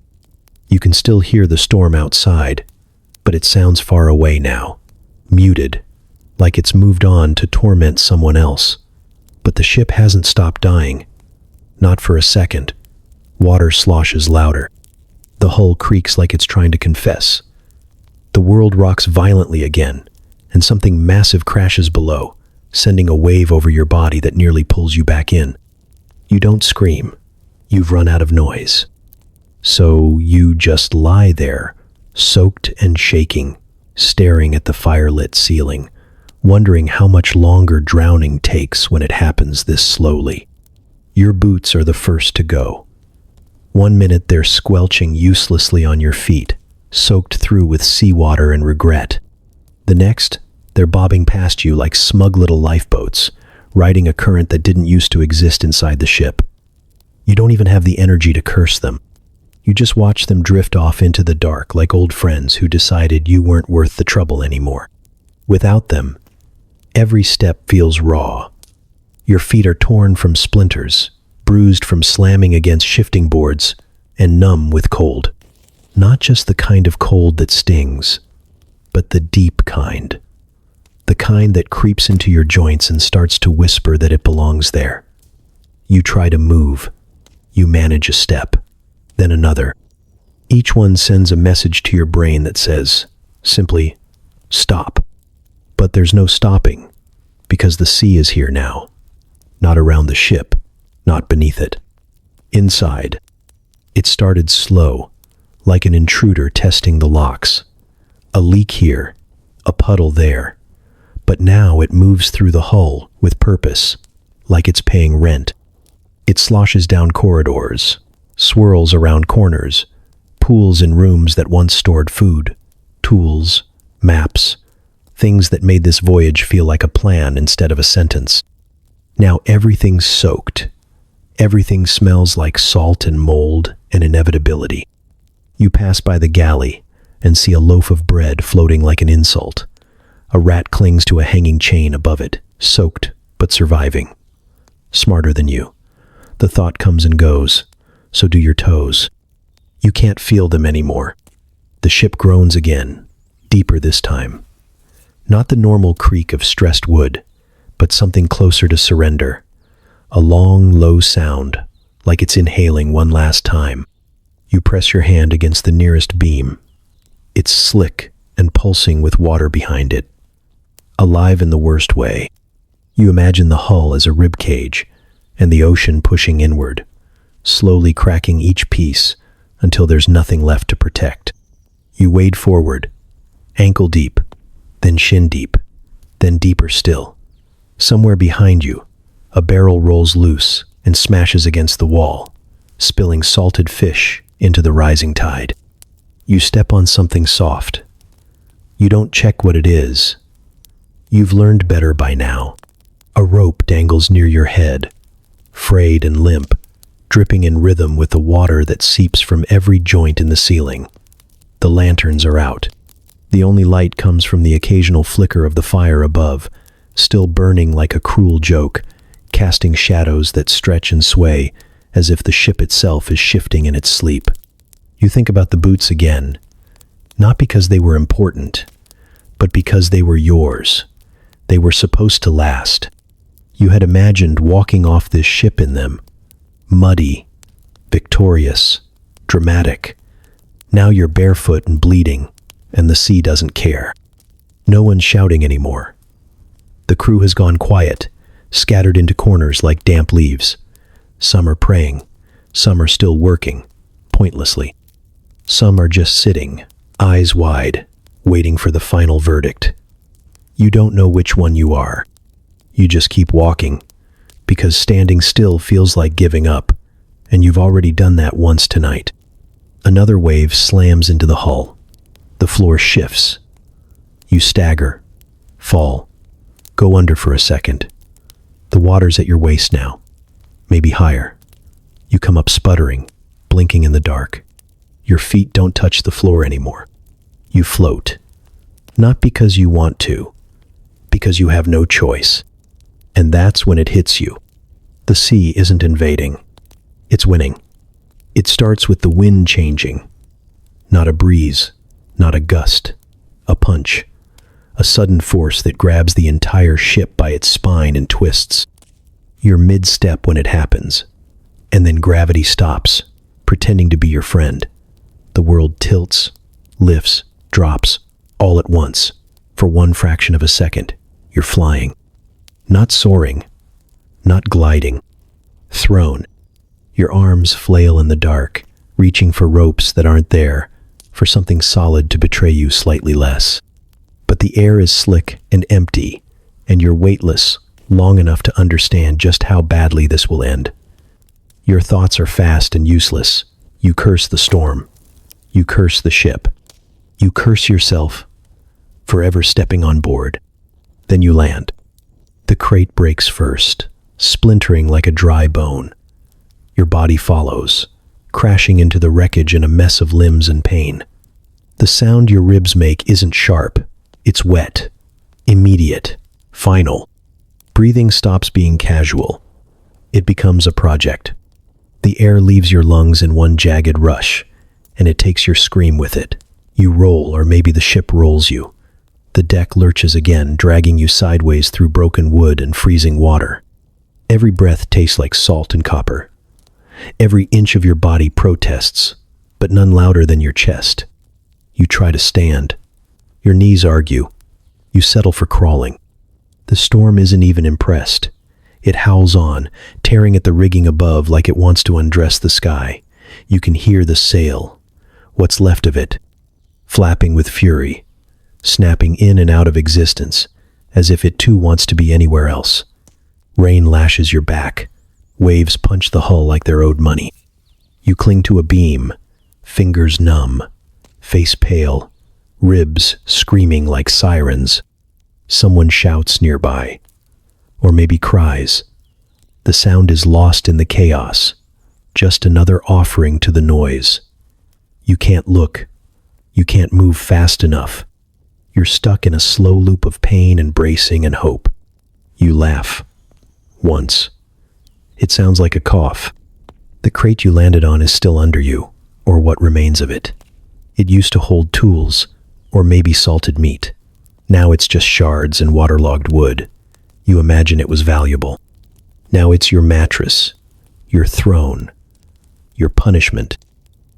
You can still hear the storm outside, but it sounds far away now, muted, like it's moved on to torment someone else. But the ship hasn't stopped dying. Not for a second. Water sloshes louder. The hull creaks like it's trying to confess. The world rocks violently again, and something massive crashes below, sending a wave over your body that nearly pulls you back in. You don't scream. You've run out of noise. So you just lie there, soaked and shaking, staring at the firelit ceiling, wondering how much longer drowning takes when it happens this slowly. Your boots are the first to go. 1 minute they're squelching uselessly on your feet, soaked through with seawater and regret. The next, they're bobbing past you like smug little lifeboats, riding a current that didn't used to exist inside the ship. You don't even have the energy to curse them. You just watch them drift off into the dark like old friends who decided you weren't worth the trouble anymore. Without them, every step feels raw. Your feet are torn from splinters, bruised from slamming against shifting boards, and numb with cold. Not just the kind of cold that stings, but the deep kind. The kind that creeps into your joints and starts to whisper that it belongs there. You try to move. You manage a step, then another. Each one sends a message to your brain that says, simply, stop. But there's no stopping, because the sea is here now. Not around the ship, not beneath it. Inside, it started slow, like an intruder testing the locks. A leak here, a puddle there. But now it moves through the hull with purpose, like it's paying rent. It sloshes down corridors, swirls around corners, pools in rooms that once stored food, tools, maps, things that made this voyage feel like a plan instead of a sentence. Now everything's soaked. Everything smells like salt and mold and inevitability. You pass by the galley and see a loaf of bread floating like an insult. A rat clings to a hanging chain above it, soaked but surviving. Smarter than you. The thought comes and goes. So do your toes. You can't feel them anymore. The ship groans again, deeper this time. Not the normal creak of stressed wood, but something closer to surrender. A long, low sound, like it's inhaling one last time. You press your hand against the nearest beam. It's slick and pulsing with water behind it. Alive in the worst way. You imagine the hull as a rib cage, and the ocean pushing inward, slowly cracking each piece until there's nothing left to protect. You wade forward, ankle deep, then shin deep, then deeper still. Somewhere behind you, a barrel rolls loose and smashes against the wall, spilling salted fish into the rising tide. You step on something soft. You don't check what it is. You've learned better by now. A rope dangles near your head, frayed and limp, dripping in rhythm with the water that seeps from every joint in the ceiling. The lanterns are out. The only light comes from the occasional flicker of the fire above, still burning like a cruel joke, casting shadows that stretch and sway as if the ship itself is shifting in its sleep. You think about the boots again, not because they were important, but because they were yours. They were supposed to last. You had imagined walking off this ship in them, muddy, victorious, dramatic. Now you're barefoot and bleeding, and the sea doesn't care. No one's shouting anymore. The crew has gone quiet, scattered into corners like damp leaves. Some are praying, some are still working, pointlessly. Some are just sitting, eyes wide, waiting for the final verdict. You don't know which one you are. You just keep walking, because standing still feels like giving up, and you've already done that once tonight. Another wave slams into the hull. The floor shifts. You stagger, fall, go under for a second. The water's at your waist now, maybe higher. You come up sputtering, blinking in the dark. Your feet don't touch the floor anymore. You float, not because you want to, because you have no choice. And that's when it hits you. The sea isn't invading. It's winning. It starts with the wind changing. Not a breeze, not a gust, a punch. A sudden force that grabs the entire ship by its spine and twists. You're mid-step when it happens. And then gravity stops, pretending to be your friend. The world tilts, lifts, drops, all at once. For one fraction of a second, you're flying. Not soaring, not gliding. Thrown. Your arms flail in the dark, reaching for ropes that aren't there, for something solid to betray you slightly less. But the air is slick and empty, and you're weightless long enough to understand just how badly this will end. Your thoughts are fast and useless. You curse the storm. You curse the ship. You curse yourself for ever stepping on board. Then you land. The crate breaks first, splintering like a dry bone. Your body follows, crashing into the wreckage in a mess of limbs and pain. The sound your ribs make isn't sharp. It's wet, immediate, final. Breathing stops being casual. It becomes a project. The air leaves your lungs in one jagged rush, and it takes your scream with it. You roll, or maybe the ship rolls you. The deck lurches again, dragging you sideways through broken wood and freezing water. Every breath tastes like salt and copper. Every inch of your body protests, but none louder than your chest. You try to stand. Your knees argue. You settle for crawling. The storm isn't even impressed. It howls on, tearing at the rigging above like it wants to undress the sky. You can hear the sail, what's left of it, flapping with fury, snapping in and out of existence, as if it too wants to be anywhere else. Rain lashes your back. Waves punch the hull like they're owed money. You cling to a beam, fingers numb, face pale, ribs screaming like sirens. Someone shouts nearby, or maybe cries. The sound is lost in the chaos, just another offering to the noise. You can't look. You can't move fast enough. You're stuck in a slow loop of pain and bracing and hope. You laugh. Once. It sounds like a cough. The crate you landed on is still under you, or what remains of it. It used to hold tools, or maybe salted meat. Now it's just shards and waterlogged wood. You imagine it was valuable. Now it's your mattress, your throne, your punishment.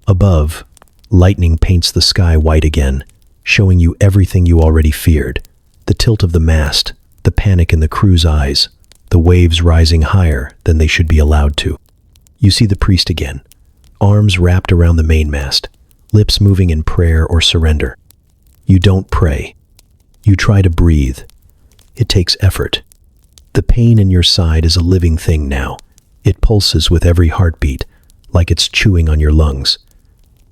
Above, lightning paints the sky white again, showing you everything you already feared. The tilt of the mast, the panic in the crew's eyes, the waves rising higher than they should be allowed to. You see the priest again, arms wrapped around the mainmast, lips moving in prayer or surrender. You don't pray. You try to breathe. It takes effort. The pain in your side is a living thing now. It pulses with every heartbeat, like it's chewing on your lungs.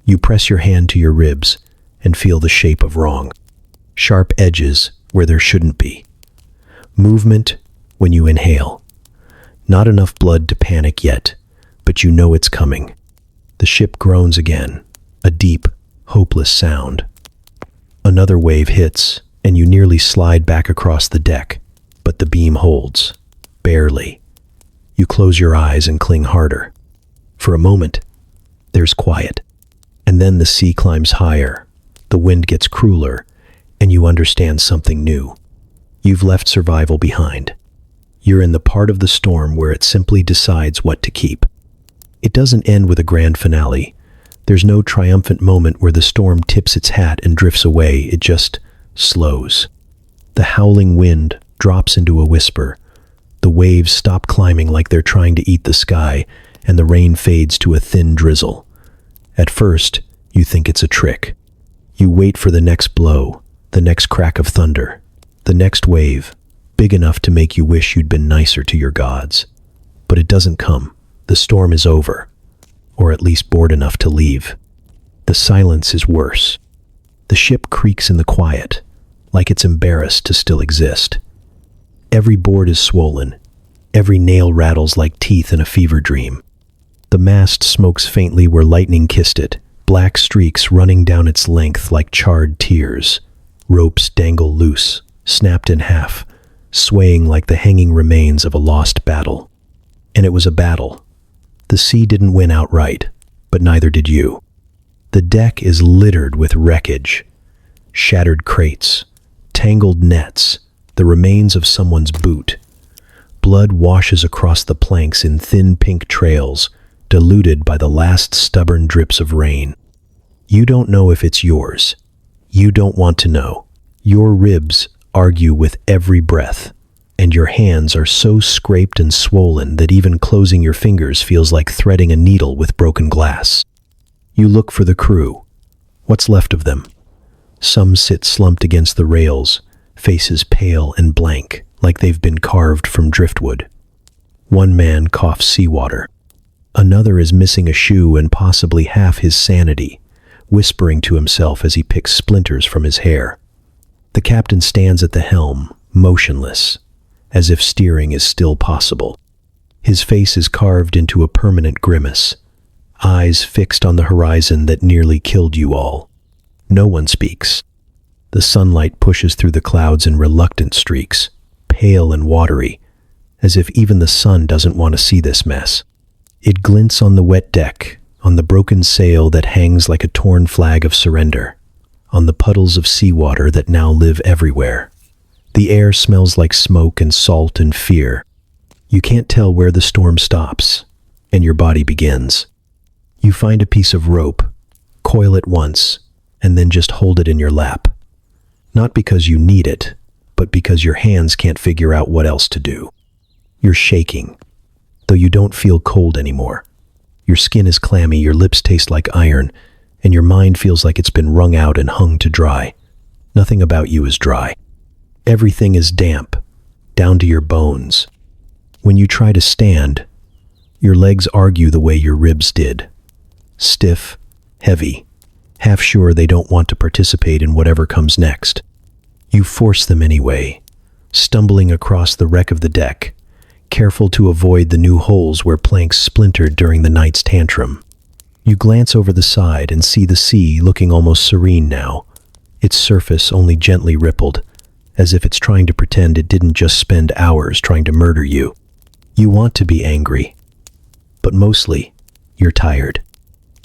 You press your hand to your ribs and feel the shape of wrong. Sharp edges where there shouldn't be. Movement when you inhale. Not enough blood to panic yet, but you know it's coming. The ship groans again, a deep, hopeless sound. Another wave hits, and you nearly slide back across the deck, but the beam holds. Barely. You close your eyes and cling harder. For a moment, there's quiet. And then the sea climbs higher, the wind gets crueler, and you understand something new. You've left survival behind. You're in the part of the storm where it simply decides what to keep. It doesn't end with a grand finale. There's no triumphant moment where the storm tips its hat and drifts away. It just slows. The howling wind drops into a whisper. The waves stop climbing like they're trying to eat the sky, and the rain fades to a thin drizzle. At first, you think it's a trick. You wait for the next blow, the next crack of thunder, the next wave, big enough to make you wish you'd been nicer to your gods. But it doesn't come. The storm is over, or at least bored enough to leave. The silence is worse. The ship creaks in the quiet, like it's embarrassed to still exist. Every board is swollen. Every nail rattles like teeth in a fever dream. The mast smokes faintly where lightning kissed it, black streaks running down its length like charred tears. Ropes dangle loose, snapped in half, swaying like the hanging remains of a lost battle. And it was a battle. The sea didn't win outright, but neither did you. The deck is littered with wreckage, shattered crates, tangled nets, the remains of someone's boot. Blood washes across the planks in thin pink trails, diluted by the last stubborn drips of rain. You don't know if it's yours. You don't want to know. Your ribs argue with every breath, and your hands are so scraped and swollen that even closing your fingers feels like threading a needle with broken glass. You look for the crew. What's left of them? Some sit slumped against the rails, faces pale and blank, like they've been carved from driftwood. One man coughs seawater. Another is missing a shoe and possibly half his sanity, whispering to himself as he picks splinters from his hair. The captain stands at the helm, motionless, as if steering is still possible. His face is carved into a permanent grimace, eyes fixed on the horizon that nearly killed you all. No one speaks. The sunlight pushes through the clouds in reluctant streaks, pale and watery, as if even the sun doesn't want to see this mess. It glints on the wet deck, on the broken sail that hangs like a torn flag of surrender, on the puddles of seawater that now live everywhere. The air smells like smoke and salt and fear. You can't tell where the storm stops, and your body begins. You find a piece of rope, coil it once, and then just hold it in your lap. Not because you need it, but because your hands can't figure out what else to do. You're shaking, though you don't feel cold anymore. Your skin is clammy, your lips taste like iron, and your mind feels like it's been wrung out and hung to dry. Nothing about you is dry. Everything is damp, down to your bones. When you try to stand, your legs argue the way your ribs did. Stiff, heavy, half sure they don't want to participate in whatever comes next. You force them anyway, stumbling across the wreck of the deck, careful to avoid the new holes where planks splintered during the night's tantrum. You glance over the side and see the sea looking almost serene now, its surface only gently rippled, as if it's trying to pretend it didn't just spend hours trying to murder you. You want to be angry, but mostly, you're tired.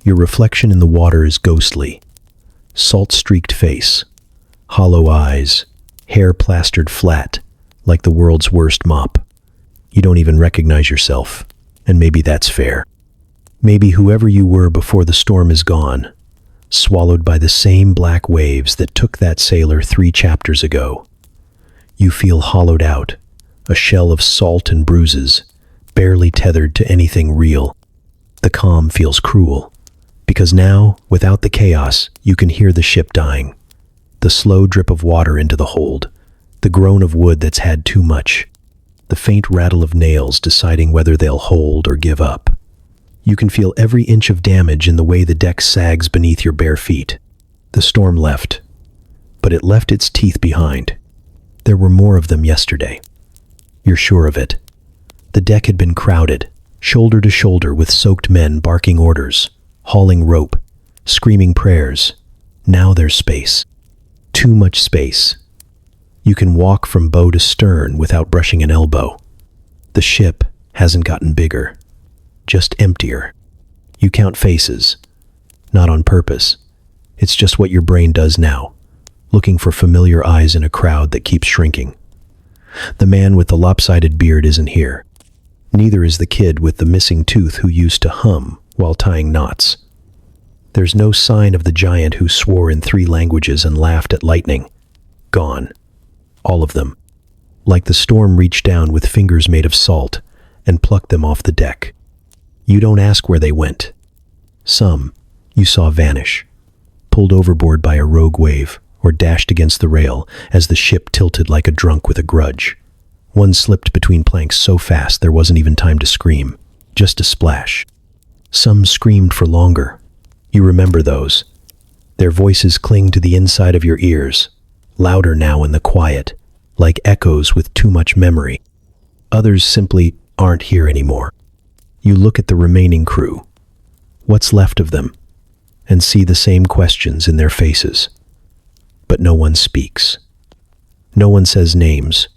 Your reflection in the water is ghostly. Salt-streaked face, hollow eyes, hair plastered flat, like the world's worst mop. You don't even recognize yourself, and maybe that's fair. Maybe whoever you were before the storm is gone, swallowed by the same black waves that took that sailor 3 chapters ago. You feel hollowed out, a shell of salt and bruises, barely tethered to anything real. The calm feels cruel, because now, without the chaos, you can hear the ship dying. The slow drip of water into the hold, the groan of wood that's had too much, the faint rattle of nails deciding whether they'll hold or give up. You can feel every inch of damage in the way the deck sags beneath your bare feet. The storm left, but it left its teeth behind. There were more of them yesterday. You're sure of it. The deck had been crowded, shoulder to shoulder with soaked men barking orders, hauling rope, screaming prayers. Now there's space. Too much space. You can walk from bow to stern without brushing an elbow. The ship hasn't gotten bigger, just emptier. You count faces, not on purpose. It's just what your brain does now, looking for familiar eyes in a crowd that keeps shrinking. The man with the lopsided beard isn't here. Neither is the kid with the missing tooth who used to hum while tying knots. There's no sign of the giant who swore in 3 languages and laughed at lightning. Gone. All of them. Like the storm reached down with fingers made of salt and plucked them off the deck. You don't ask where they went. Some you saw vanish, pulled overboard by a rogue wave, or dashed against the rail as the ship tilted like a drunk with a grudge. One slipped between planks so fast there wasn't even time to scream, just a splash. Some screamed for longer. You remember those. Their voices cling to the inside of your ears, louder now in the quiet, like echoes with too much memory. Others simply aren't here anymore. You look at the remaining crew, what's left of them, and see the same questions in their faces. But no one speaks. No one says names.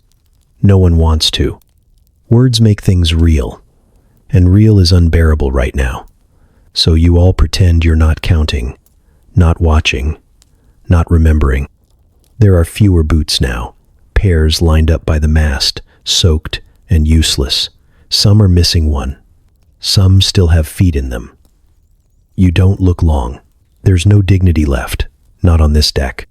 No one wants to. Words make things real, and real is unbearable right now. So you all pretend you're not counting, not watching, not remembering. There are fewer boots now, pairs lined up by the mast, soaked and useless. Some are missing one. Some still have feet in them. You don't look long. There's no dignity left, not on this deck.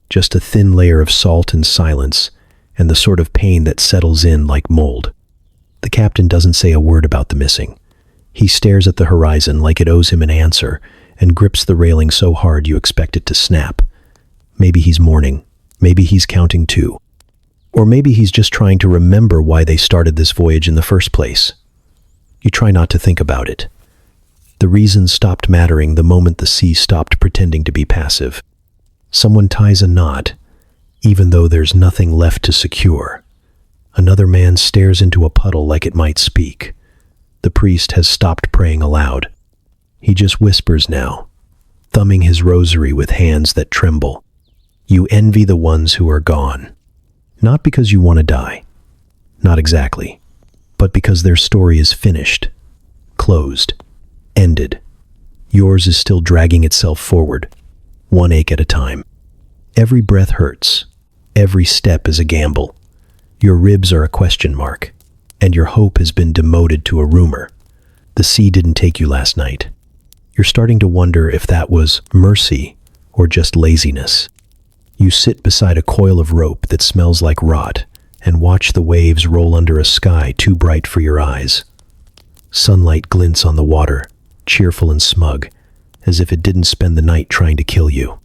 Just a thin layer of salt and silence, and the sort of pain that settles in like mold. The captain doesn't say a word about the missing. He stares at the horizon like it owes him an answer, and grips the railing so hard you expect it to snap. Maybe he's mourning. Maybe he's counting too. Or maybe he's just trying to remember why they started this voyage in the first place. You try not to think about it. The reasons stopped mattering the moment the sea stopped pretending to be passive. Someone ties a knot, even though there's nothing left to secure. Another man stares into a puddle like it might speak. The priest has stopped praying aloud. He just whispers now, thumbing his rosary with hands that tremble. You envy the ones who are gone. Not because you want to die. Not exactly. But because their story is finished. Closed. Ended. Yours is still dragging itself forward, one ache at a time. Every breath hurts. Every step is a gamble. Your ribs are a question mark, and your hope has been demoted to a rumor. The sea didn't take you last night. You're starting to wonder if that was mercy or just laziness. You sit beside a coil of rope that smells like rot and watch the waves roll under a sky too bright for your eyes. Sunlight glints on the water, cheerful and smug, as if it didn't spend the night trying to kill you.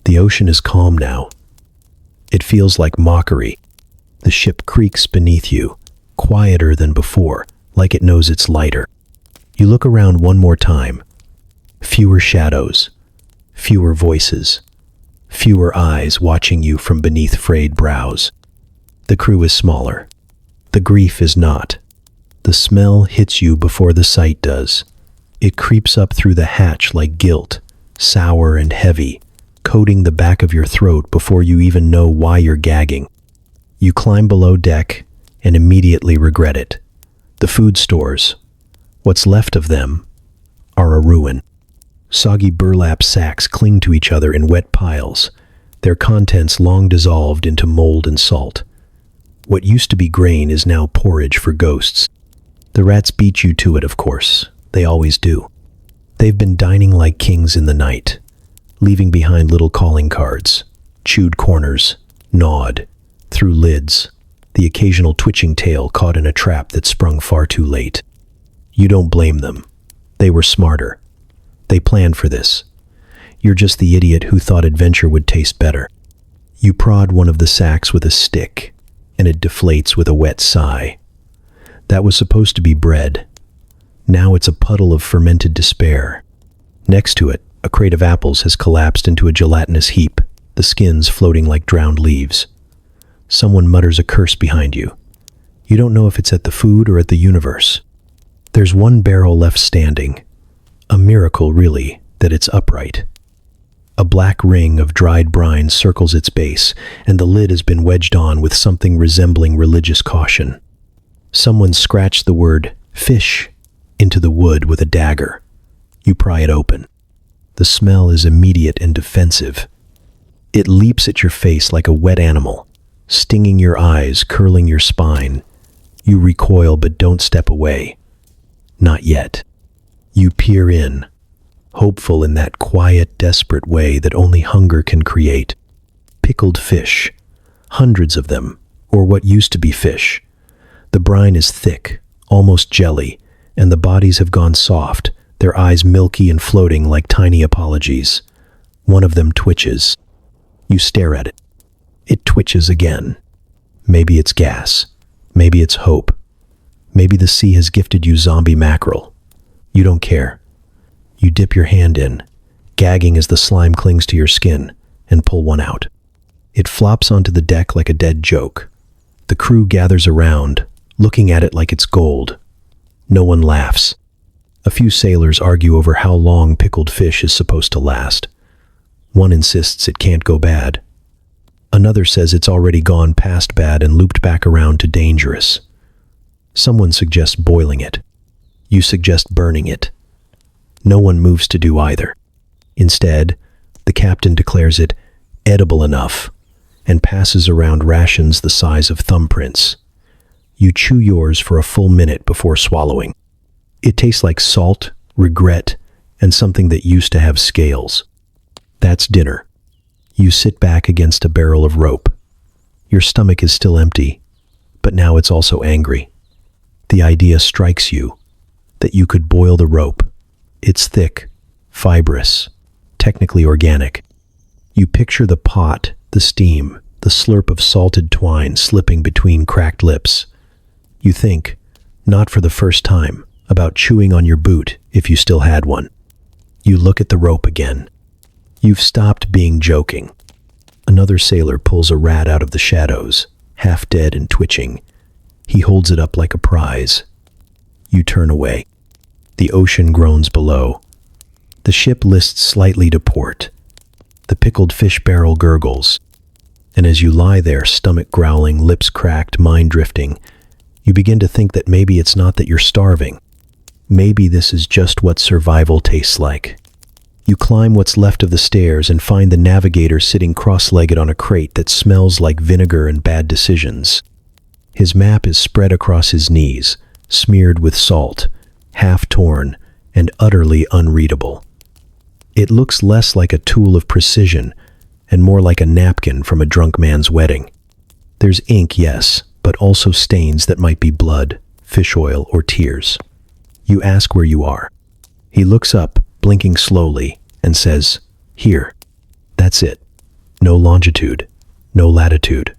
The ocean is calm now. It feels like mockery. The ship creaks beneath you, quieter than before, like it knows it's lighter. You look around one more time. Fewer shadows, fewer voices, fewer eyes watching you from beneath frayed brows. The crew is smaller. The grief is not. The smell hits you before the sight does. It creeps up through the hatch like guilt, sour and heavy, coating the back of your throat before you even know why you're gagging. You climb below deck and immediately regret it. The food stores, what's left of them, are a ruin. Soggy burlap sacks cling to each other in wet piles, their contents long dissolved into mold and salt. What used to be grain is now porridge for ghosts. The rats beat you to it, of course. They always do. They've been dining like kings in the night, leaving behind little calling cards, chewed corners, gnawed, through lids, the occasional twitching tail caught in a trap that sprung far too late. You don't blame them. They were smarter. They planned for this. You're just the idiot who thought adventure would taste better. You prod one of the sacks with a stick, and it deflates with a wet sigh. That was supposed to be bread. Now it's a puddle of fermented despair. Next to it, a crate of apples has collapsed into a gelatinous heap, the skins floating like drowned leaves. Someone mutters a curse behind you. You don't know if it's at the food or at the universe. There's one barrel left standing. A miracle, really, that it's upright. A black ring of dried brine circles its base, and the lid has been wedged on with something resembling religious caution. Someone scratched the word fish into the wood with a dagger. You pry it open. The smell is immediate and defensive. It leaps at your face like a wet animal, stinging your eyes, curling your spine. You recoil but don't step away. Not yet. You peer in, hopeful in that quiet, desperate way that only hunger can create. Pickled fish, hundreds of them, or what used to be fish. The brine is thick, almost jelly, and the bodies have gone soft, their eyes milky and floating like tiny apologies. One of them twitches. You stare at it. It twitches again. Maybe it's gas. Maybe it's hope. Maybe the sea has gifted you zombie mackerel. You don't care. You dip your hand in, gagging as the slime clings to your skin, and pull one out. It flops onto the deck like a dead joke. The crew gathers around, looking at it like it's gold. No one laughs. A few sailors argue over how long pickled fish is supposed to last. One insists it can't go bad. Another says it's already gone past bad and looped back around to dangerous. Someone suggests boiling it. You suggest burning it. No one moves to do either. Instead, the captain declares it edible enough and passes around rations the size of thumbprints. You chew yours for a full minute before swallowing. It tastes like salt, regret, and something that used to have scales. That's dinner. You sit back against a barrel of rope. Your stomach is still empty, but now it's also angry. The idea strikes you that you could boil the rope. It's thick, fibrous, technically organic. You picture the pot, the steam, the slurp of salted twine slipping between cracked lips. You think, not for the first time, about chewing on your boot if you still had one. You look at the rope again. You've stopped being joking. Another sailor pulls a rat out of the shadows, half dead and twitching. He holds it up like a prize. You turn away. The ocean groans below. The ship lists slightly to port. The pickled fish barrel gurgles. And as you lie there, stomach growling, lips cracked, mind drifting, you begin to think that maybe it's not that you're starving. Maybe this is just what survival tastes like. You climb what's left of the stairs and find the navigator sitting cross-legged on a crate that smells like vinegar and bad decisions. His map is spread across his knees, smeared with salt, half torn, and utterly unreadable. It looks less like a tool of precision and more like a napkin from a drunk man's wedding. There's ink, yes, but also stains that might be blood, fish oil, or tears. You ask where you are. He looks up, blinking slowly, and says, "Here." That's it. No longitude, no latitude.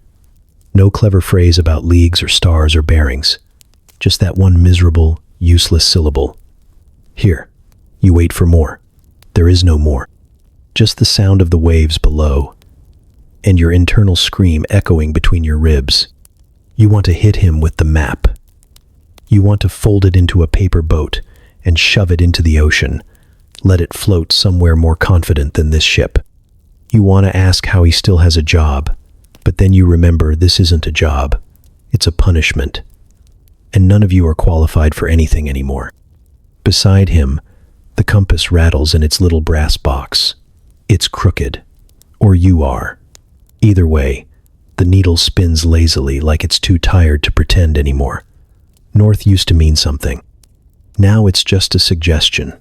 No clever phrase about leagues or stars or bearings. Just that one miserable, useless syllable. Here. You wait for more. There is no more. Just the sound of the waves below, and your internal scream echoing between your ribs. You want to hit him with the map. You want to fold it into a paper boat and shove it into the ocean. Let it float somewhere more confident than this ship. You want to ask how he still has a job, but then you remember this isn't a job. It's a punishment. And none of you are qualified for anything anymore. Beside him, the compass rattles in its little brass box. It's crooked. Or you are. Either way, the needle spins lazily like it's too tired to pretend anymore. North used to mean something. Now it's just a suggestion.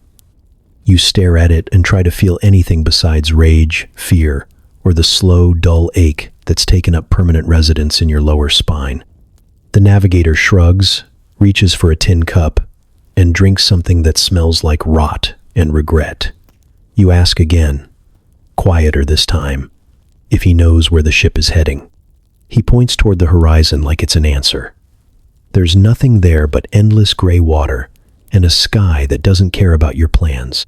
You stare at it and try to feel anything besides rage, fear, or the slow, dull ache that's taken up permanent residence in your lower spine. The navigator shrugs, reaches for a tin cup, and drinks something that smells like rot and regret. You ask again, quieter this time, if he knows where the ship is heading. He points toward the horizon like it's an answer. There's nothing there but endless gray water and a sky that doesn't care about your plans.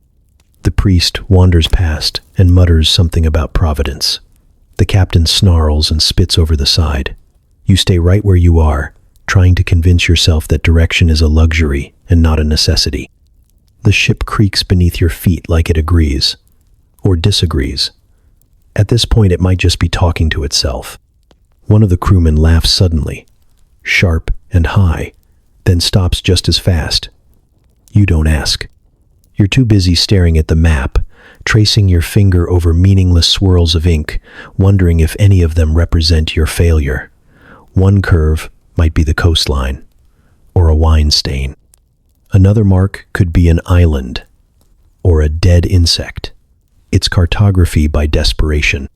The priest wanders past and mutters something about providence. The captain snarls and spits over the side. You stay right where you are, trying to convince yourself that direction is a luxury and not a necessity. The ship creaks beneath your feet like it agrees, or disagrees. At this point, it might just be talking to itself. One of the crewmen laughs suddenly, sharp and high, then stops just as fast. You don't ask. You're too busy staring at the map, tracing your finger over meaningless swirls of ink, wondering if any of them represent your failure. One curve might be the coastline, or a wine stain. Another mark could be an island, or a dead insect. It's cartography by desperation.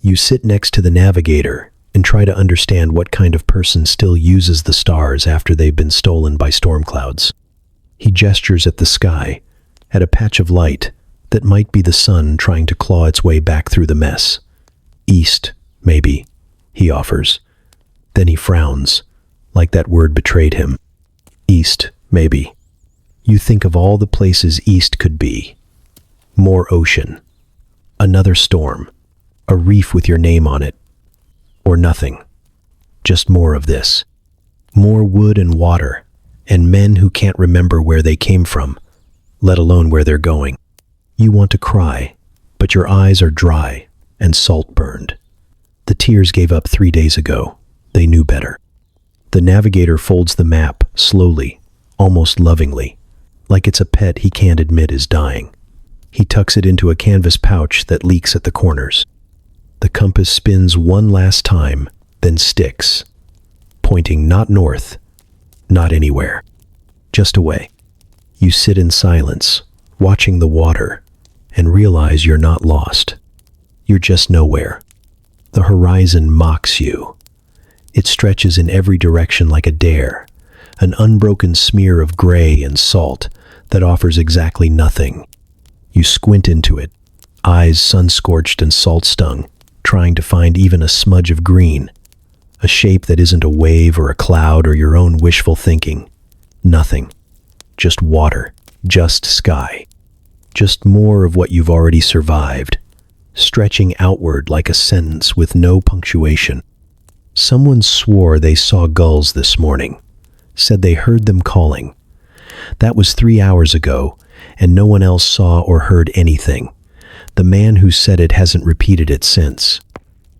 You sit next to the navigator and try to understand what kind of person still uses the stars after they've been stolen by storm clouds. He gestures at the sky, at a patch of light that might be the sun trying to claw its way back through the mess. East, maybe, he offers. Then he frowns, like that word betrayed him. East, maybe. You think of all the places east could be. More ocean. Another storm. A reef with your name on it. Or nothing. Just more of this. More wood and water, and men who can't remember where they came from, let alone where they're going. You want to cry, but your eyes are dry and salt-burned. The tears gave up 3 days ago. They knew better. The navigator folds the map slowly, almost lovingly, like it's a pet he can't admit is dying. He tucks it into a canvas pouch that leaks at the corners. The compass spins one last time, then sticks, pointing not north, not anywhere, just away. You sit in silence, watching the water, and realize you're not lost. You're just nowhere. The horizon mocks you. It stretches in every direction like a dare, an unbroken smear of gray and salt that offers exactly nothing. You squint into it, eyes sun-scorched and salt-stung, trying to find even a smudge of green, a shape that isn't a wave or a cloud or your own wishful thinking. Nothing. Just water. Just sky. Just more of what you've already survived, stretching outward like a sentence with no punctuation. Someone swore they saw gulls this morning, said they heard them calling. That was 3 hours ago, and no one else saw or heard anything. The man who said it hasn't repeated it since.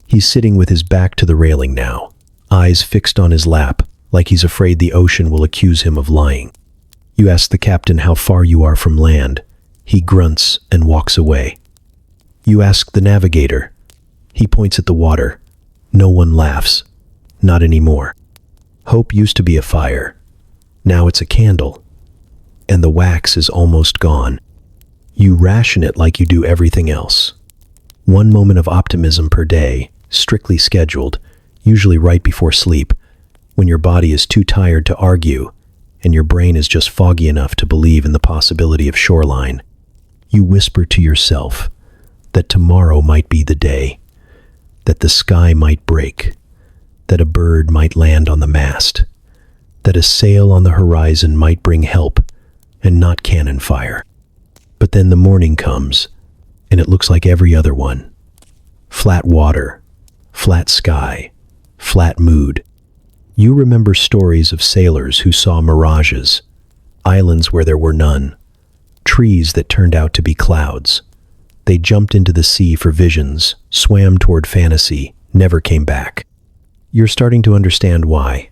He's sitting with his back to the railing now, eyes fixed on his lap, like he's afraid the ocean will accuse him of lying. You ask the captain how far you are from land. He grunts and walks away. You ask the navigator. He points at the water. No one laughs. Not anymore. Hope used to be a fire. Now it's a candle. And the wax is almost gone. You ration it like you do everything else. 1 moment of optimism per day, strictly scheduled, usually right before sleep, when your body is too tired to argue and your brain is just foggy enough to believe in the possibility of shoreline. You whisper to yourself that tomorrow might be the day, that the sky might break, that a bird might land on the mast, that a sail on the horizon might bring help and not cannon fire. But then the morning comes, and it looks like every other one. Flat water, flat sky, flat mood. You remember stories of sailors who saw mirages, islands where there were none, trees that turned out to be clouds. They jumped into the sea for visions, swam toward fantasy, never came back. You're starting to understand why.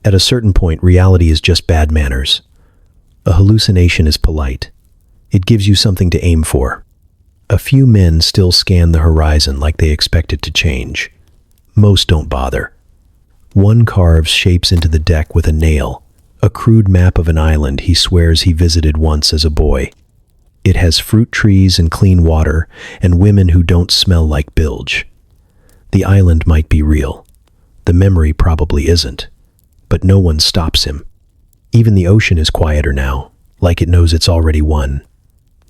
At a certain point, reality is just bad manners. A hallucination is polite. It gives you something to aim for. A few men still scan the horizon like they expect it to change. Most don't bother. One carves shapes into the deck with a nail, a crude map of an island he swears he visited once as a boy. It has fruit trees and clean water and women who don't smell like bilge. The island might be real. The memory probably isn't. But no one stops him. Even the ocean is quieter now, like it knows it's already won.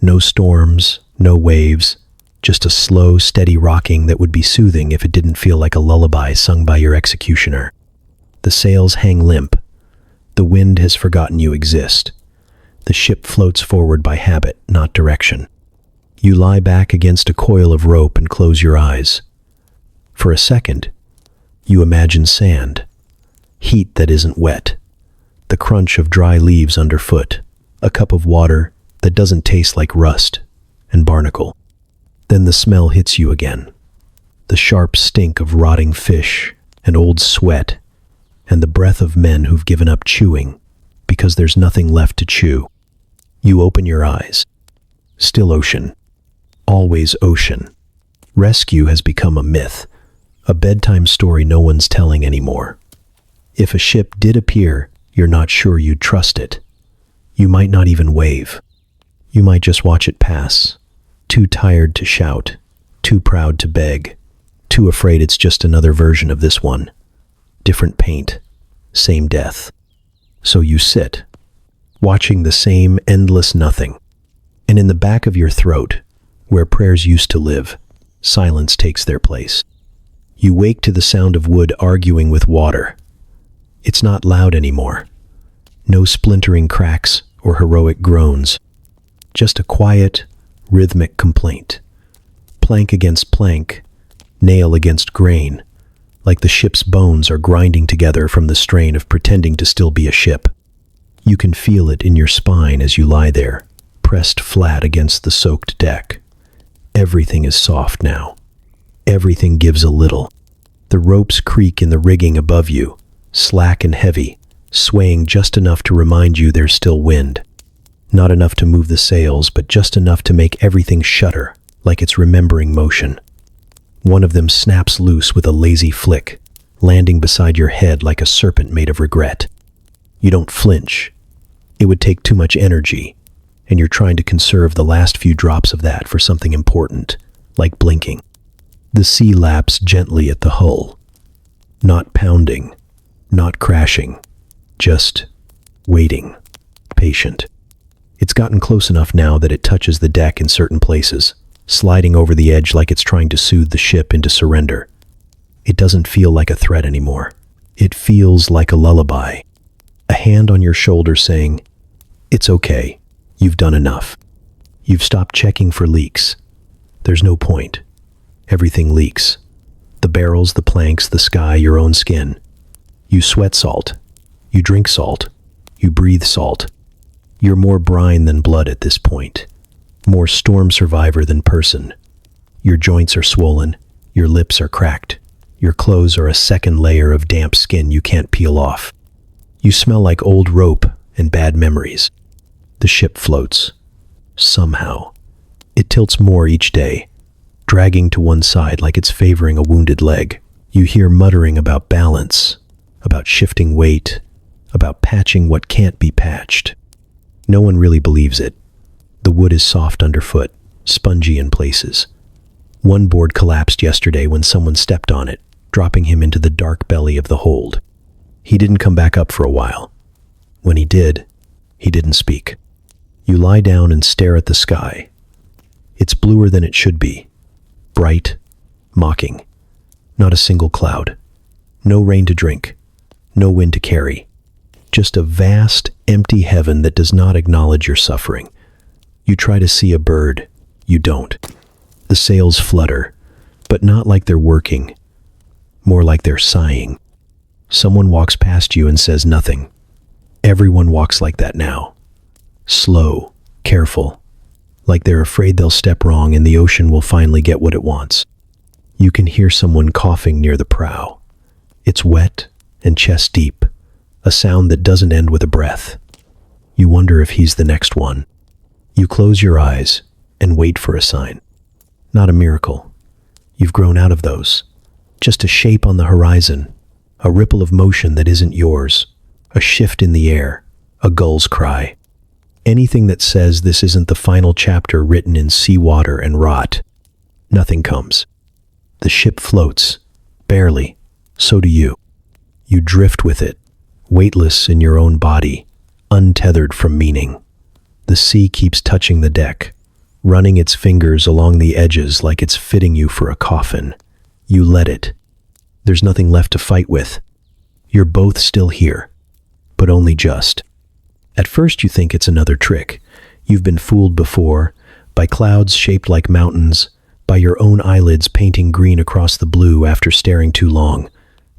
No storms, no waves, just a slow, steady rocking that would be soothing if it didn't feel like a lullaby sung by your executioner. The sails hang limp. The wind has forgotten you exist. The ship floats forward by habit, not direction. You lie back against a coil of rope and close your eyes. For a second, you imagine sand, heat that isn't wet, the crunch of dry leaves underfoot, a cup of water that doesn't taste like rust and barnacle. Then the smell hits you again, the sharp stink of rotting fish and old sweat, and the breath of men who've given up chewing because there's nothing left to chew. You open your eyes. Still ocean. Always ocean. Rescue has become a myth, a bedtime story no one's telling anymore. If a ship did appear, you're not sure you'd trust it. You might not even wave. You might just watch it pass, too tired to shout, too proud to beg, too afraid it's just another version of this one. Different paint, same death. So you sit, watching the same endless nothing. And in the back of your throat, where prayers used to live, silence takes their place. You wake to the sound of wood arguing with water. It's not loud anymore. No splintering cracks or heroic groans. Just a quiet, rhythmic complaint. Plank against plank, nail against grain, like the ship's bones are grinding together from the strain of pretending to still be a ship. You can feel it in your spine as you lie there, pressed flat against the soaked deck. Everything is soft now. Everything gives a little. The ropes creak in the rigging above you, slack and heavy, swaying just enough to remind you there's still wind. Not enough to move the sails, but just enough to make everything shudder, like it's remembering motion. One of them snaps loose with a lazy flick, landing beside your head like a serpent made of regret. You don't flinch. It would take too much energy, and you're trying to conserve the last few drops of that for something important, like blinking. The sea laps gently at the hull. Not pounding, not crashing, just waiting, patient. It's gotten close enough now that it touches the deck in certain places, sliding over the edge like it's trying to soothe the ship into surrender. It doesn't feel like a threat anymore. It feels like a lullaby. A hand on your shoulder saying, "It's okay. You've done enough. You've stopped checking for leaks. There's no point. Everything leaks. The barrels, the planks, the sky, your own skin. You sweat salt. You drink salt. You breathe salt. You're more brine than blood at this point. More storm survivor than person. Your joints are swollen. Your lips are cracked. Your clothes are a second layer of damp skin you can't peel off. You smell like old rope and bad memories. The ship floats. Somehow. It tilts more each day, dragging to one side like it's favoring a wounded leg. You hear muttering about balance, about shifting weight, about patching what can't be patched. No one really believes it. The wood is soft underfoot, spongy in places. One board collapsed yesterday when someone stepped on it, dropping him into the dark belly of the hold. He didn't come back up for a while. When he did, he didn't speak. You lie down and stare at the sky. It's bluer than it should be. Bright, mocking. Not a single cloud. No rain to drink. No wind to carry. Just a vast, empty heaven that does not acknowledge your suffering. You try to see a bird. You don't. The sails flutter, but not like they're working. More like they're sighing. Someone walks past you and says nothing. Everyone walks like that now. Slow, careful, like they're afraid they'll step wrong and the ocean will finally get what it wants. You can hear someone coughing near the prow. It's wet and chest deep, a sound that doesn't end with a breath. You wonder if he's the next one. You close your eyes and wait for a sign. Not a miracle. You've grown out of those. Just a shape on the horizon, a ripple of motion that isn't yours, a shift in the air, a gull's cry. Anything that says this isn't the final chapter written in seawater and rot. Nothing comes. The ship floats, barely. So do you. You drift with it, weightless in your own body, untethered from meaning. The sea keeps touching the deck, running its fingers along the edges like it's fitting you for a coffin. You let it. There's nothing left to fight with. You're both still here, but only just. At first you think it's another trick. You've been fooled before, by clouds shaped like mountains, by your own eyelids painting green across the blue after staring too long.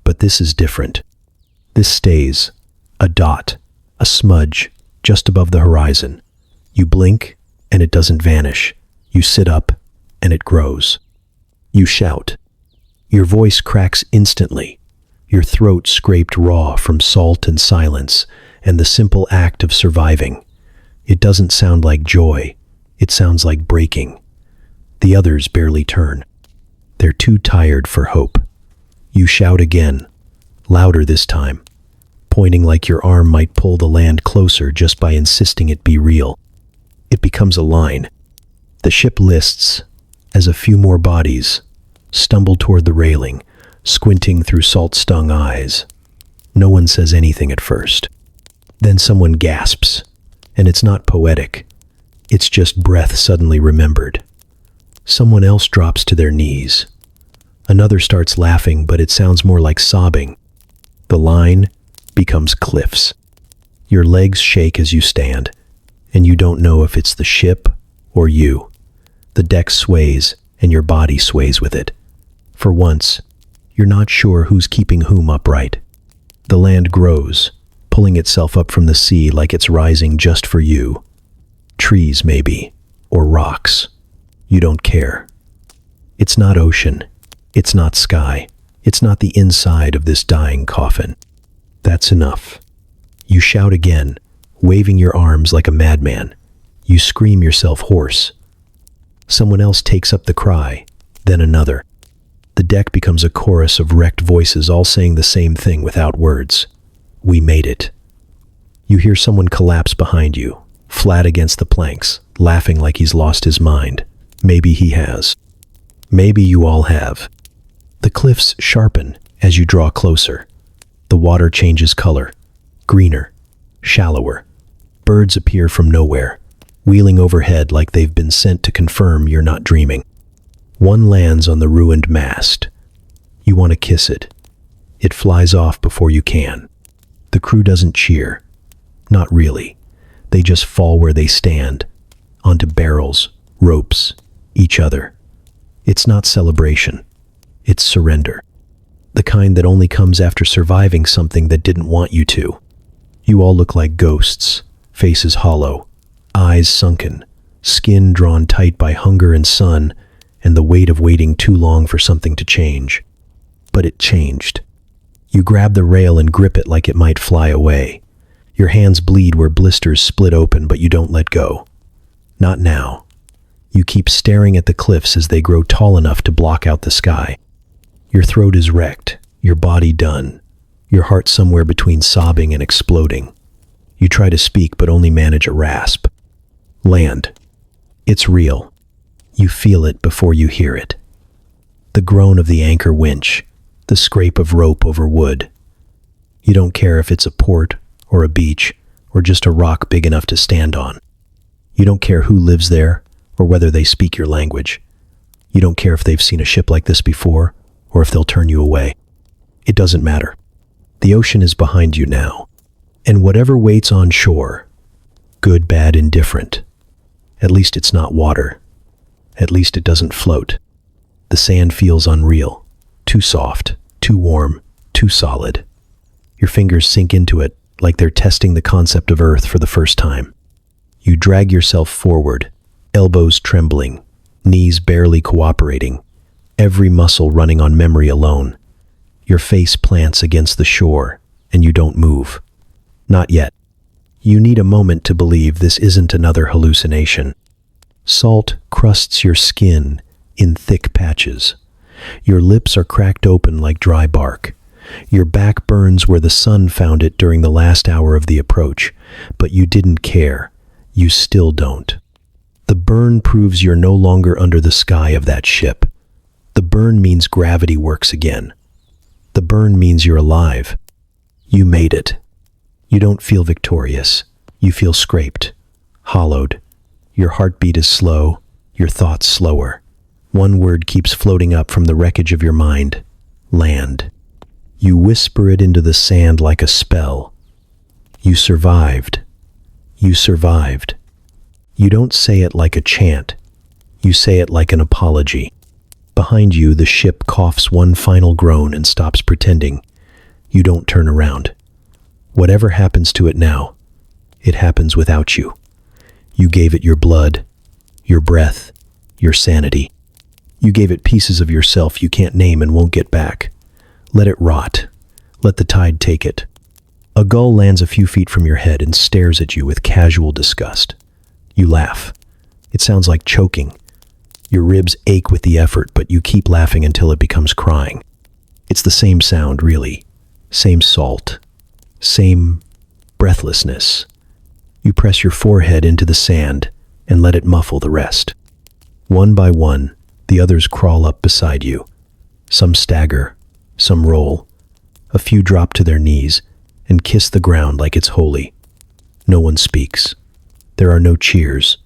But this is different. This stays, a dot, a smudge, just above the horizon. You blink, and it doesn't vanish. You sit up, and it grows. You shout. Your voice cracks instantly, your throat scraped raw from salt and silence, and the simple act of surviving. It doesn't sound like joy. It sounds like breaking. The others barely turn. They're too tired for hope. You shout again, louder this time, pointing like your arm might pull the land closer just by insisting it be real. It becomes a line. The ship lists as a few more bodies stumble toward the railing, squinting through salt-stung eyes. No one says anything at first. Then someone gasps, and it's not poetic. It's just breath suddenly remembered. Someone else drops to their knees. Another starts laughing, but it sounds more like sobbing. The line becomes cliffs. Your legs shake as you stand, and you don't know if it's the ship or you. The deck sways, and your body sways with it. For once, you're not sure who's keeping whom upright. The land grows, pulling itself up from the sea like it's rising just for you. Trees, maybe, or rocks. You don't care. It's not ocean. It's not sky. It's not the inside of this dying coffin. That's enough. You shout again, waving your arms like a madman. You scream yourself hoarse. Someone else takes up the cry, then another. The deck becomes a chorus of wrecked voices all saying the same thing without words. We made it. You hear someone collapse behind you, flat against the planks, laughing like he's lost his mind. Maybe he has. Maybe you all have. The cliffs sharpen as you draw closer. The water changes color, greener, shallower. Birds appear from nowhere. wheeling overhead like they've been sent to confirm you're not dreaming. One lands on the ruined mast. You want to kiss it. It flies off before you can. The crew doesn't cheer. Not really. They just fall where they stand, onto barrels, ropes, each other. It's not celebration. It's surrender. The kind that only comes after surviving something that didn't want you to. You all look like ghosts, faces hollow, eyes sunken, skin drawn tight by hunger and sun, and the weight of waiting too long for something to change. But it changed. You grab the rail and grip it like it might fly away. Your hands bleed where blisters split open, but you don't let go. Not now. You keep staring at the cliffs as they grow tall enough to block out the sky. Your throat is wrecked, your body done, your heart somewhere between sobbing and exploding. You try to speak but only manage a rasp. Land. It's real. You feel it before you hear it. The groan of the anchor winch, the scrape of rope over wood. You don't care if it's a port or a beach or just a rock big enough to stand on. You don't care who lives there or whether they speak your language. You don't care if they've seen a ship like this before or if they'll turn you away. It doesn't matter. The ocean is behind you now, and whatever waits on shore, good, bad, indifferent, at least it's not water. At least it doesn't float. The sand feels unreal, too soft, too warm, too solid. Your fingers sink into it like they're testing the concept of Earth for the first time. You drag yourself forward, elbows trembling, knees barely cooperating, every muscle running on memory alone. Your face plants against the shore, and you don't move. Not yet. You need a moment to believe this isn't another hallucination. Salt crusts your skin in thick patches. Your lips are cracked open like dry bark. Your back burns where the sun found it during the last hour of the approach, but you didn't care. You still don't. The burn proves you're no longer under the sky of that ship. The burn means gravity works again. The burn means you're alive. You made it. You don't feel victorious. You feel scraped, hollowed. Your heartbeat is slow, your thoughts slower. One word keeps floating up from the wreckage of your mind. Land. You whisper it into the sand like a spell. You survived. You survived. You don't say it like a chant. You say it like an apology. Behind you, the ship coughs one final groan and stops pretending. You don't turn around. Whatever happens to it now, it happens without you. You gave it your blood, your breath, your sanity. You gave it pieces of yourself you can't name and won't get back. Let it rot. Let the tide take it. A gull lands a few feet from your head and stares at you with casual disgust. You laugh. It sounds like choking. Your ribs ache with the effort, but you keep laughing until it becomes crying. It's the same sound, really. Same salt. Same breathlessness. You press your forehead into the sand and let it muffle the rest. One by one, the others crawl up beside you. Some stagger, some roll. A few drop to their knees and kiss the ground like it's holy. No one speaks. There are no cheers,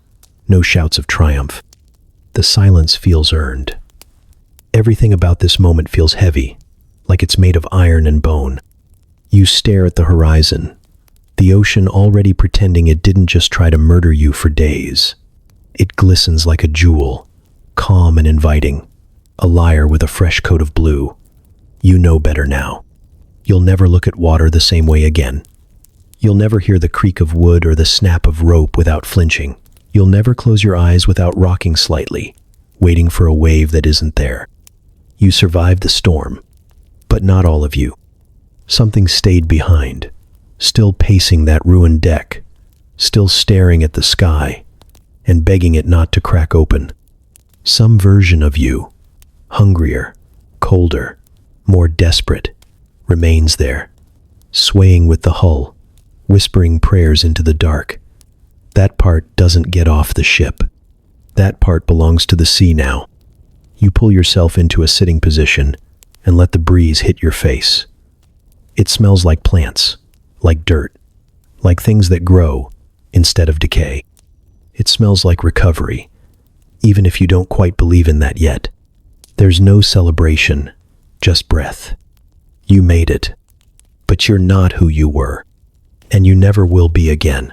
no shouts of triumph. The silence feels earned. Everything about this moment feels heavy, like it's made of iron and bone. You stare at the horizon, the ocean already pretending it didn't just try to murder you for days. It glistens like a jewel, calm and inviting, a lyre with a fresh coat of blue. You know better now. You'll never look at water the same way again. You'll never hear the creak of wood or the snap of rope without flinching. You'll never close your eyes without rocking slightly, waiting for a wave that isn't there. You survived the storm, but not all of you. Something stayed behind, still pacing that ruined deck, still staring at the sky and begging it not to crack open. Some version of you, hungrier, colder, more desperate, remains there, swaying with the hull, whispering prayers into the dark. That part doesn't get off the ship. That part belongs to the sea now. You pull yourself into a sitting position and let the breeze hit your face. It smells like plants, like dirt, like things that grow instead of decay. It smells like recovery, even if you don't quite believe in that yet. There's no celebration, just breath. You made it, but you're not who you were, and you never will be again.